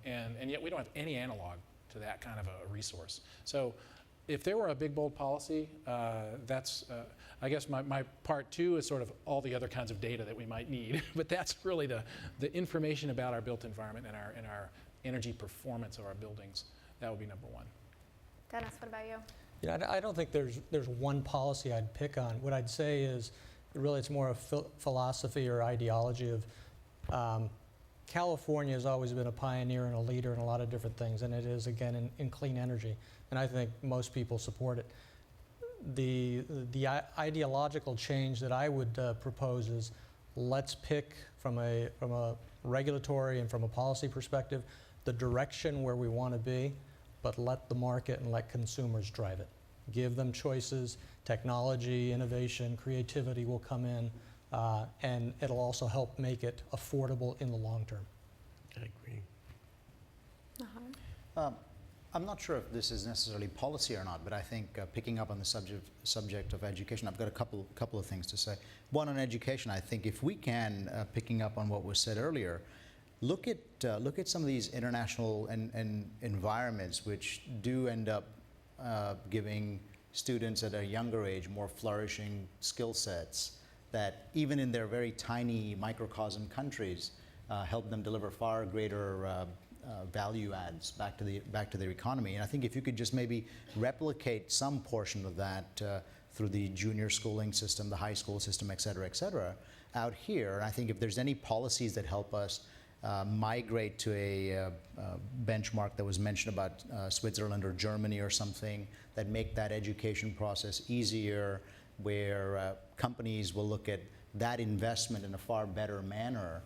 And yet we don't have any analog to that kind of a resource. So if there were a big, bold policy, I guess my part two is sort of all the other kinds of data that we might need. But that's really the information about our built environment and our energy performance of our buildings. That would be number one. Dennis, what about you? Yeah, I don't think there's one policy I'd pick on. What I'd say is really it's more a philosophy or ideology of California has always been a pioneer and a leader in a lot of different things, and it is, again, in clean energy. And I think most people support it. The ideological change that I would propose is let's pick from a regulatory and from a policy perspective the direction where we want to be, but let the market and let consumers drive it. Give them choices, technology, innovation, creativity will come in, and it'll also help make it affordable in the long term. I agree. I'm not sure if this is necessarily policy or not, but I think picking up on the subject of education, I've got a couple of things to say. One, on education, I think if we can, picking up on what was said earlier, look at some of these international and environments which do end up giving students at a younger age more flourishing skill sets that even in their very tiny microcosm countries help them deliver far greater value adds back to their economy. And I think if you could just maybe replicate some portion of that through the junior schooling system, the high school system, et cetera, out here, I think if there's any policies that help us migrate to a benchmark that was mentioned about Switzerland or Germany or something that make that education process easier, where companies will look at that investment in a far better manner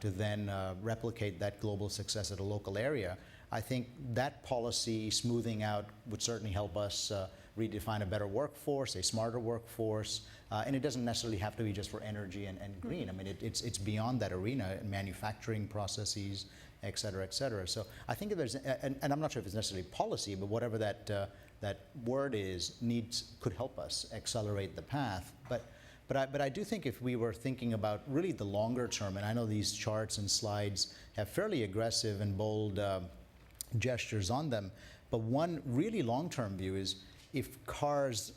to then replicate that global success at a local area. I think that policy smoothing out would certainly help us redefine a better workforce, a smarter workforce, and it doesn't necessarily have to be just for energy and green. I mean, it's beyond that arena, manufacturing processes, et cetera, et cetera. So I think if there's, and I'm not sure if it's necessarily policy, but whatever that word is, could help us accelerate the path. But I do think if we were thinking about really the longer term, and I know these charts and slides have fairly aggressive and bold gestures on them, but one really long-term view is if cars,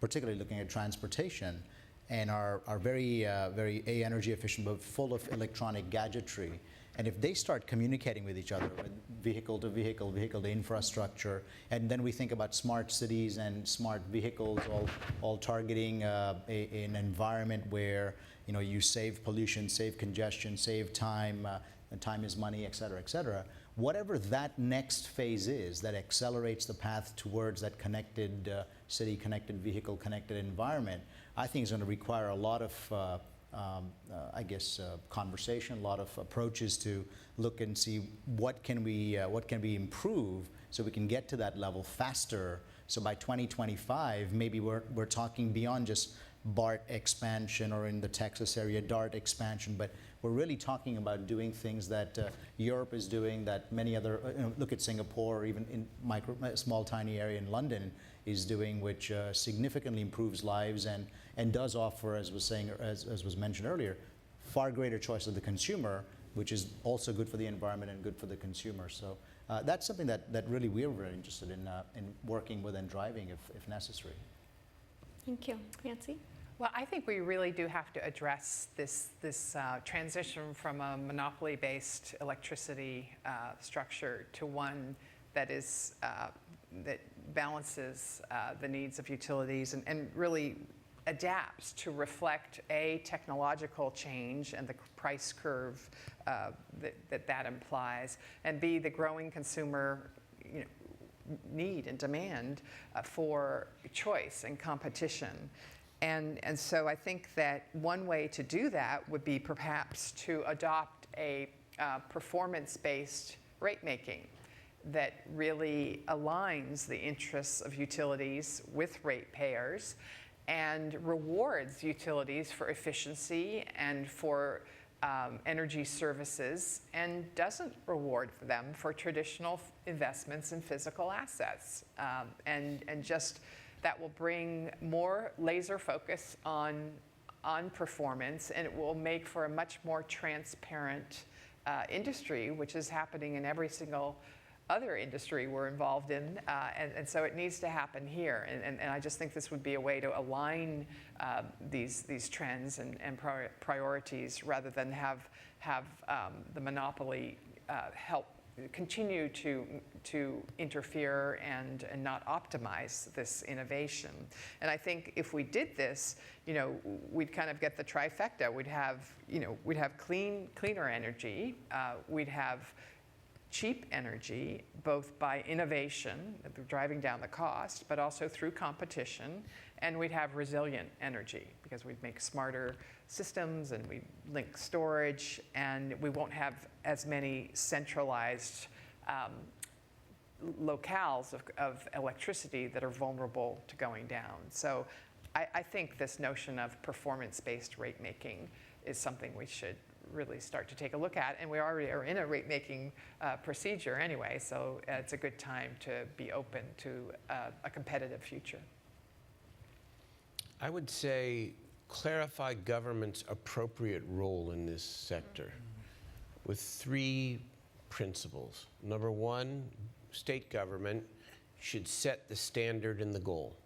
particularly looking at transportation, and are very energy efficient but full of electronic gadgetry, and if they start communicating with each other, with vehicle to vehicle to infrastructure, and then we think about smart cities and smart vehicles all targeting an environment where you save pollution, save congestion, save time, and time is money, et cetera, whatever that next phase is that accelerates the path towards that connected city, connected vehicle, connected environment, I think is going to require a lot of, conversation, a lot of approaches to look and see what can we improve so we can get to that level faster. So by 2025, maybe we're talking beyond just BART expansion, or in the Texas area, DART expansion, but we're really talking about doing things that Europe is doing, that many other, look at Singapore, or even in a small tiny area in London is doing, which significantly improves lives and does offer, as was mentioned earlier, far greater choice of the consumer, which is also good for the environment and good for the consumer. So that's something that really we're very interested in working with and driving if necessary. Thank you. Nancy? Well, I think we really do have to address this transition from a monopoly-based electricity structure to one that is that balances the needs of utilities and really adapts to reflect a technological change and the price curve that implies, and B, the growing consumer need and demand for choice and competition. And so I think that one way to do that would be perhaps to adopt a performance-based rate making that really aligns the interests of utilities with ratepayers and rewards utilities for efficiency and for energy services, and doesn't reward them for traditional investments in physical assets. And just that will bring more laser focus on performance, and it will make for a much more transparent industry, which is happening in every single other industry we're involved in, and so it needs to happen here. And I just think this would be a way to align these trends and priorities, rather than have the monopoly help continue to interfere and not optimize this innovation. And I think if we did this, we'd kind of get the trifecta. We'd have cleaner energy. We'd have cheap energy, both by innovation, driving down the cost, but also through competition. And we'd have resilient energy, because we'd make smarter systems and we link storage, and we won't have as many centralized locales of electricity that are vulnerable to going down. So I think this notion of performance-based rate making is something we should really start to take a look at, and we already are in a rate-making procedure anyway, so it's a good time to be open to a competitive future. I would say clarify government's appropriate role in this sector with 3 principles. Number 1, state government should set the standard and the goal.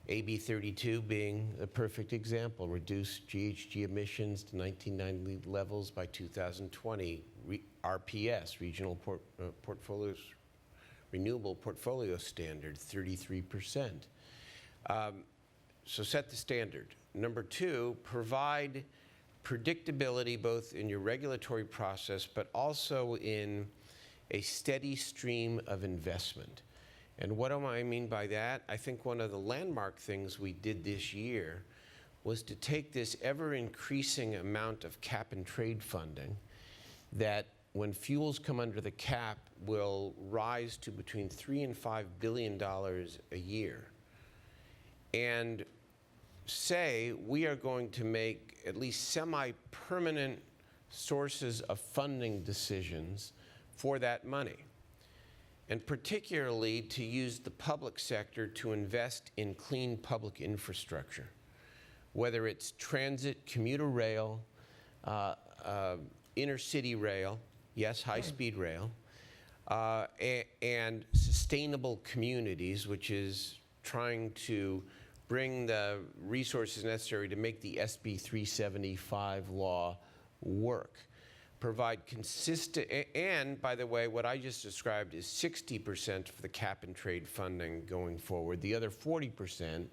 AB 32 being a perfect example, reduce GHG emissions to 1990 levels by 2020. RPS, Regional Portfolios, Renewable Portfolio Standard, 33%. So set the standard. Number 2, provide predictability both in your regulatory process, but also in a steady stream of investment. And what do I mean by that? I think one of the landmark things we did this year was to take this ever-increasing amount of cap and trade funding that, when fuels come under the cap, will rise to between $3 and $5 billion a year, and say we are going to make at least semi-permanent sources of funding decisions for that money. And particularly to use the public sector to invest in clean public infrastructure, whether it's transit, commuter rail, intercity rail, yes, high-speed rail, and sustainable communities, which is trying to bring the resources necessary to make the SB 375 law work. Provide consistent, and by the way, what I just described is 60% for the cap and trade funding going forward. The other 40%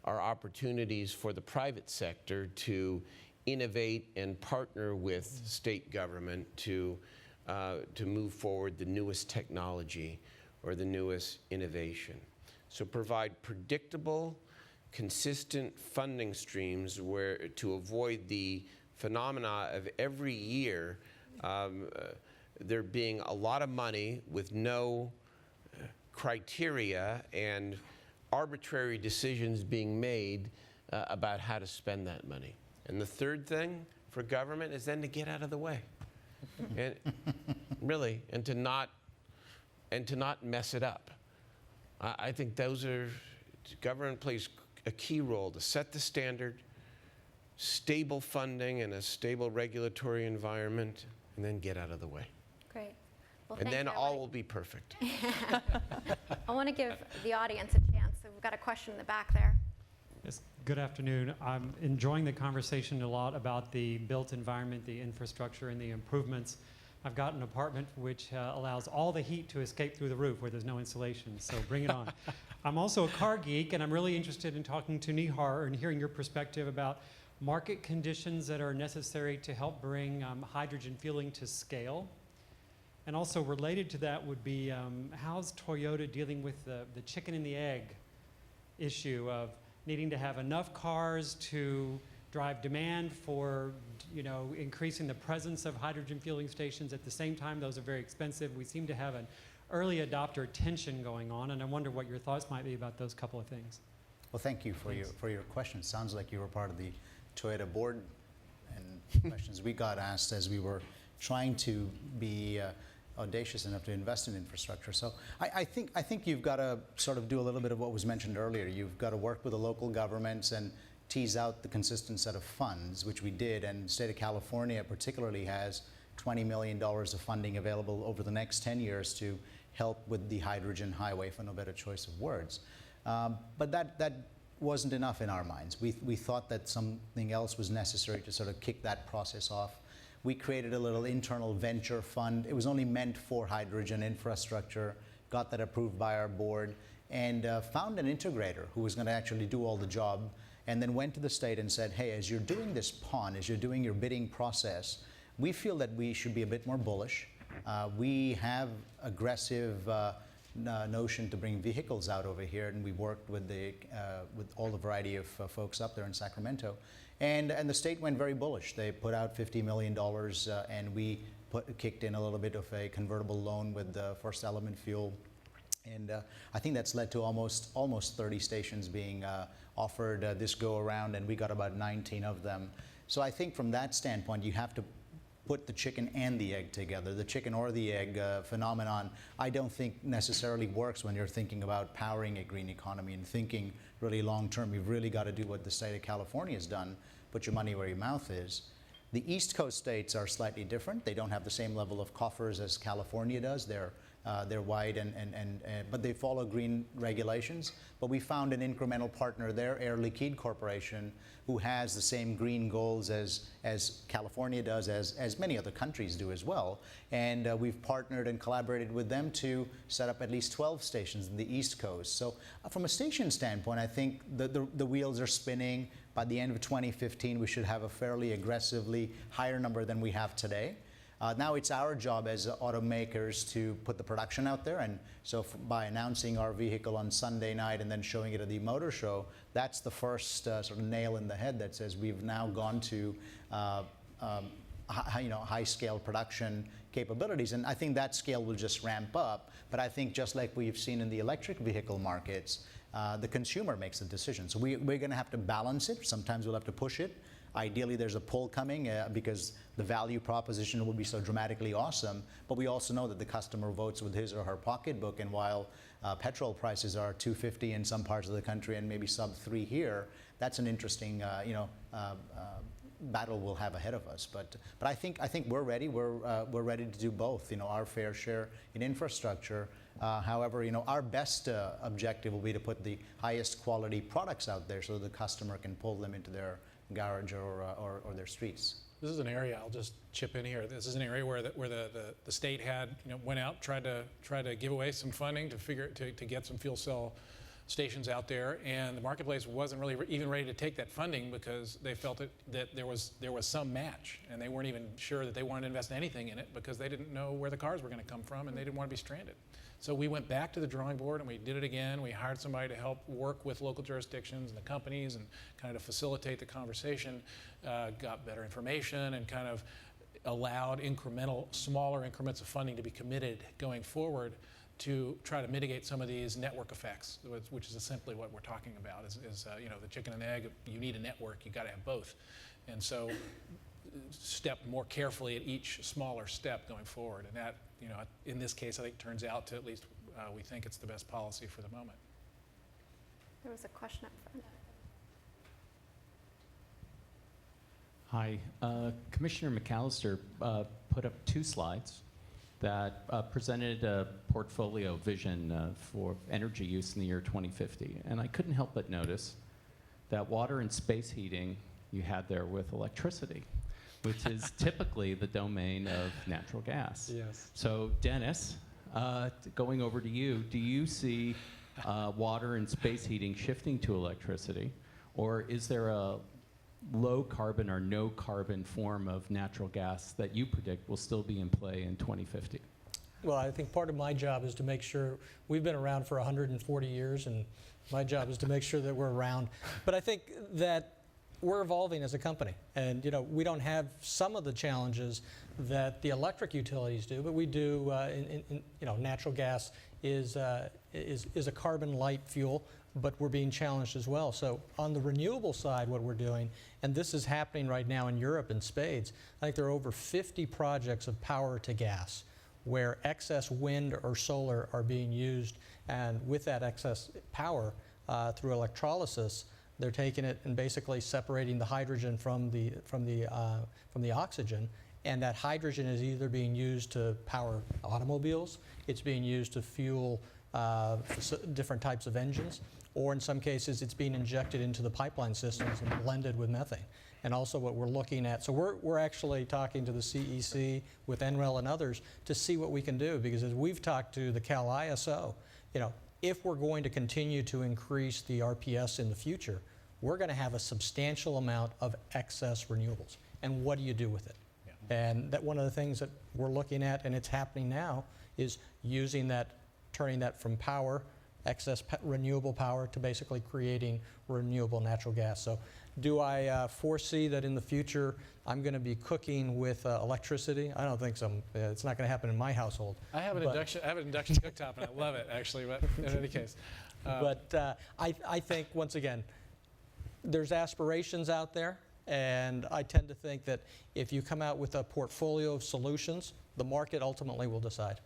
are opportunities for the private sector to innovate and partner with state government to move forward the newest technology or the newest innovation. So provide predictable, consistent funding streams where to avoid the phenomena of every year there being a lot of money with no criteria and arbitrary decisions being made about how to spend that money. And the third thing for government is then to get out of the way. And really, and to not mess it up. I think government plays a key role to set the standard, stable funding and a stable regulatory environment, and then get out of the way. Great. Well, And thank then you. all will be perfect. I want to give the audience a chance. So we've got a question in the back there. Yes, good afternoon. I'm enjoying the conversation a lot about the built environment, the infrastructure, and the improvements. I've got an apartment which allows all the heat to escape through the roof where there's no insulation, so bring it on. I'm also a car geek, and I'm really interested in talking to Nihar and hearing your perspective about market conditions that are necessary to help bring hydrogen fueling to scale. And also related to that would be how's Toyota dealing with the chicken and the egg issue of needing to have enough cars to drive demand for, increasing the presence of hydrogen fueling stations. At the same time, those are very expensive. We seem to have an early adopter tension going on, and I wonder what your thoughts might be about those couple of things. Well, thank you for your question. Sounds like you were part of the Toyota board and questions we got asked as we were trying to be audacious enough to invest in infrastructure. So I think you've got to sort of do a little bit of what was mentioned earlier. You've got to work with the local governments and tease out the consistent set of funds, which we did. And the state of California particularly has $20 million of funding available over the next 10 years to help with the hydrogen highway, for no better choice of words. But that wasn't enough in our minds. We thought that something else was necessary to sort of kick that process off. We created a little internal venture fund. It was only meant for hydrogen infrastructure, got that approved by our board, and found an integrator who was going to actually do all the job, and then went to the state and said, hey, as you're doing this PON, as you're doing your bidding process, we feel that we should be a bit more bullish. We have aggressive notion to bring vehicles out over here, and we worked with all the variety of folks up there in Sacramento. And the state went very bullish. They put out $50 million, and we kicked in a little bit of a convertible loan with the First Element Fuel. And I think that's led to almost 30 stations being offered this go around, and we got about 19 of them. So I think from that standpoint, you have to put the chicken and the egg together. The chicken or the egg phenomenon, I don't think necessarily works when you're thinking about powering a green economy and thinking really long term. You've really got to do what the state of California has done, put your money where your mouth is. The East Coast states are slightly different. They don't have the same level of coffers as California does. They're wide, but they follow green regulations. But we found an incremental partner there, Air Liquide Corporation, who has the same green goals as California does, as many other countries do as well. And we've partnered and collaborated with them to set up at least 12 stations in the East Coast. So from a station standpoint, I think the wheels are spinning. By the end of 2015, we should have a fairly aggressively higher number than we have today. Now it's our job as automakers to put the production out there, and so by announcing our vehicle on Sunday night and then showing it at the motor show, that's the first sort of nail in the head that says we've now gone to high-scale production capabilities, and I think that scale will just ramp up. But I think just like we've seen in the electric vehicle markets, the consumer makes the decision. So we're going to have to balance it. Sometimes we'll have to push it. Ideally, there's a pull coming because the value proposition will be so dramatically awesome, but we also know that the customer votes with his or her pocketbook, and while petrol prices are $2.50 in some parts of the country and maybe sub $3 here, that's an interesting battle we'll have ahead of us. But I think we're ready. We're ready to do both. Our fair share in infrastructure. However, our best objective will be to put the highest quality products out there so the customer can pull them into their garage or their streets. This is an area, I'll just chip in here. This is an area where the state had went out, tried to give away some funding to get some fuel cell stations out there, and the marketplace wasn't really even ready to take that funding because they felt that there was some match, and they weren't even sure that they wanted to invest anything in it because they didn't know where the cars were going to come from, and they didn't want to be stranded. So we went back to the drawing board and we did it again. We hired somebody to help work with local jurisdictions and the companies and kind of facilitate the conversation, got better information, and kind of allowed smaller increments of funding to be committed going forward to try to mitigate some of these network effects, which is essentially what we're talking about. You know, the chicken and egg. You need a network. You got to have both, and so step more carefully at each smaller step going forward. And that, you know, in this case, I think turns out to at least we think it's the best policy for the moment. There was a question up front. Hi, Commissioner McAllister put up 2 slides that presented a portfolio vision for energy use in the year 2050. And I couldn't help but notice that water and space heating you had there with electricity, which is typically the domain of natural gas. Yes. So Dennis, going over to you, do you see water and space heating shifting to electricity, or is there a low carbon or no carbon form of natural gas that you predict will still be in play in 2050? Well, I think part of my job is to make sure we've been around for 140 years, and my job is to make sure that we're around. But I think that we're evolving as a company, and you know, we don't have some of the challenges that the electric utilities do, but we do. You know, natural gas is a carbon light fuel, but we're being challenged as well. So on the renewable side, what we're doing, and this is happening right now in Europe in spades, I think there are over 50 projects of power to gas where excess wind or solar are being used, and with that excess power through electrolysis, they're taking it and basically separating the hydrogen from the oxygen, and that hydrogen is either being used to power automobiles, it's being used to fuel different types of engines, or in some cases it's being injected into the pipeline systems and blended with methane. And also what we're looking at, so we're actually talking to the CEC with NREL and others to see what we can do, because as we've talked to the Cal ISO, you know, if we're going to continue to increase the RPS in the future, we're going to have a substantial amount of excess renewables. And what do you do with it? Yeah. And that one of the things that we're looking at, and it's happening now, is using that, turning that from power, excess renewable power, to basically creating renewable natural gas. So do I foresee that in the future I'm going to be cooking with electricity? I don't think so. It's not going to happen in my household. I have an induction cooktop, and I love it, actually, but in any case. But I think, once again, there's aspirations out there, and I tend to think that if you come out with a portfolio of solutions, the market ultimately will decide.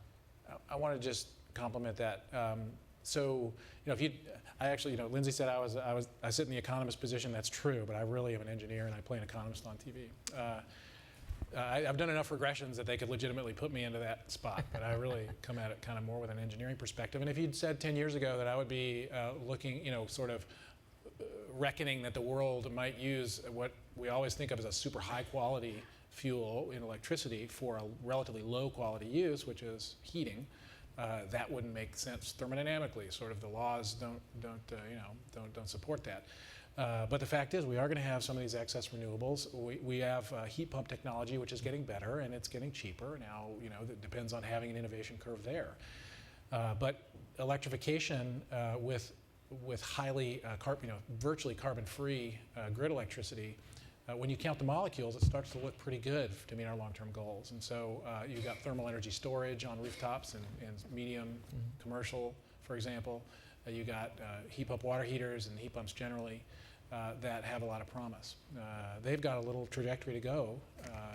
I want to just compliment that. So, you know, I actually, you know, Lindsay said I sit in the economist position. That's true, but I really am an engineer, and I play an economist on TV. I've done enough regressions that they could legitimately put me into that spot, but I really come at it kind of more with an engineering perspective. And if you'd said 10 years ago that I would be looking, you know, sort of reckoning that the world might use what we always think of as a super high quality fuel in electricity for a relatively low quality use, which is heating, that wouldn't make sense thermodynamically. Sort of the laws don't support that. But the fact is, we are going to have some of these excess renewables. We have heat pump technology, which is getting better, and it's getting cheaper now. You know, that depends on having an innovation curve there. But electrification with highly virtually carbon-free grid electricity, when you count the molecules, it starts to look pretty good to meet our long-term goals. And so you've got thermal energy storage on rooftops and medium commercial, for example. You got heat pump water heaters and heat pumps generally that have a lot of promise. They've got a little trajectory to go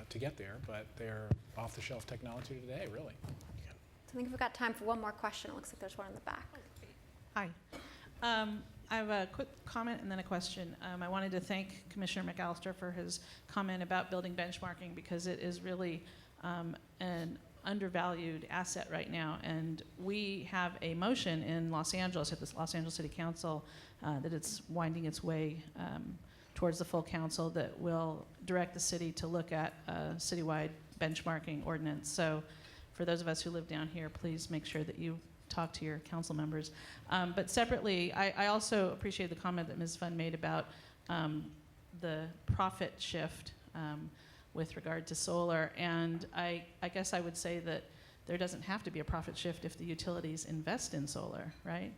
to get there, but they're off-the-shelf technology today, really. So I think we've got time for one more question. It looks like there's one in the back. Hi. I have a quick comment and then a question. I wanted to thank Commissioner McAllister for his comment about building benchmarking, because it is really an undervalued asset right now. And we have a motion in Los Angeles at the Los Angeles City Council that it's winding its way towards the full council that will direct the city to look at a citywide benchmarking ordinance. So for those of us who live down here, please make sure that you talk to your council members. But separately, I also appreciate the comment that Ms. Fund made about the profit shift with regard to solar. And I guess I would say that there doesn't have to be a profit shift if the utilities invest in solar, right?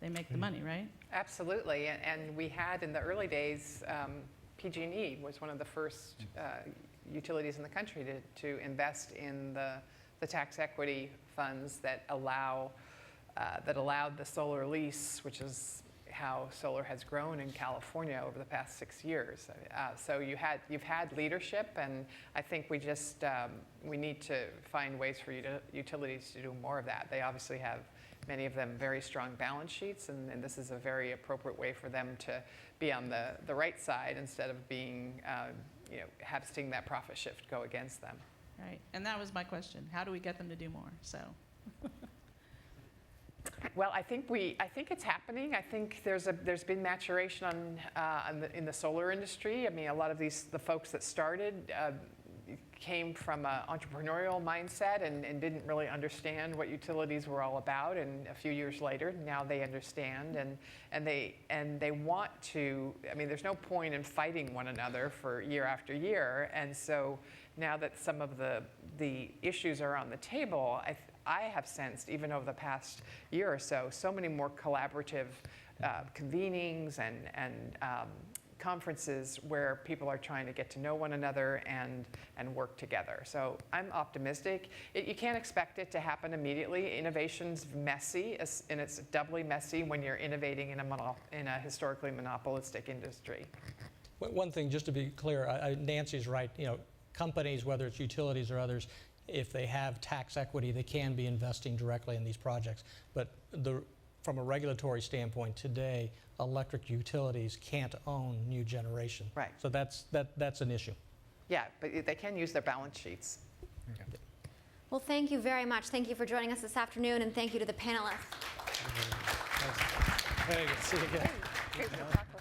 They make the money, right? Absolutely, and we had in the early days, PG&E was one of the first utilities in the country to invest in the tax equity funds that allowed the solar lease, which is how solar has grown in California over the past 6 years. So you've had leadership, and I think we need to find ways for utilities to do more of that. They obviously have, many of them, very strong balance sheets, and this is a very appropriate way for them to be on the right side instead of being, seeing that profit shift go against them. Right, and that was my question. How do we get them to do more? So. Well, I think it's happening. I think there's been maturation in the solar industry. I mean, a lot of the folks that started came from an entrepreneurial mindset and didn't really understand what utilities were all about. And a few years later, now they understand and they want to. I mean, there's no point in fighting one another for year after year. And so now that some of the issues are on the table, I have sensed, even over the past year or so many more collaborative convenings and conferences where people are trying to get to know one another and work together. So I'm optimistic. You can't expect it to happen immediately. Innovation's messy, and it's doubly messy when you're innovating in a historically monopolistic industry. One thing, just to be clear, Nancy's right. Companies, whether it's utilities or others, if they have tax equity, they can be investing directly in these projects. But from a regulatory standpoint today, electric utilities can't own new generation. Right. So that's an issue. Yeah, but they can use their balance sheets. Okay. Well, thank you very much. Thank you for joining us this afternoon, and thank you to the panelists. Very good. See you again. Great, we'll talk later.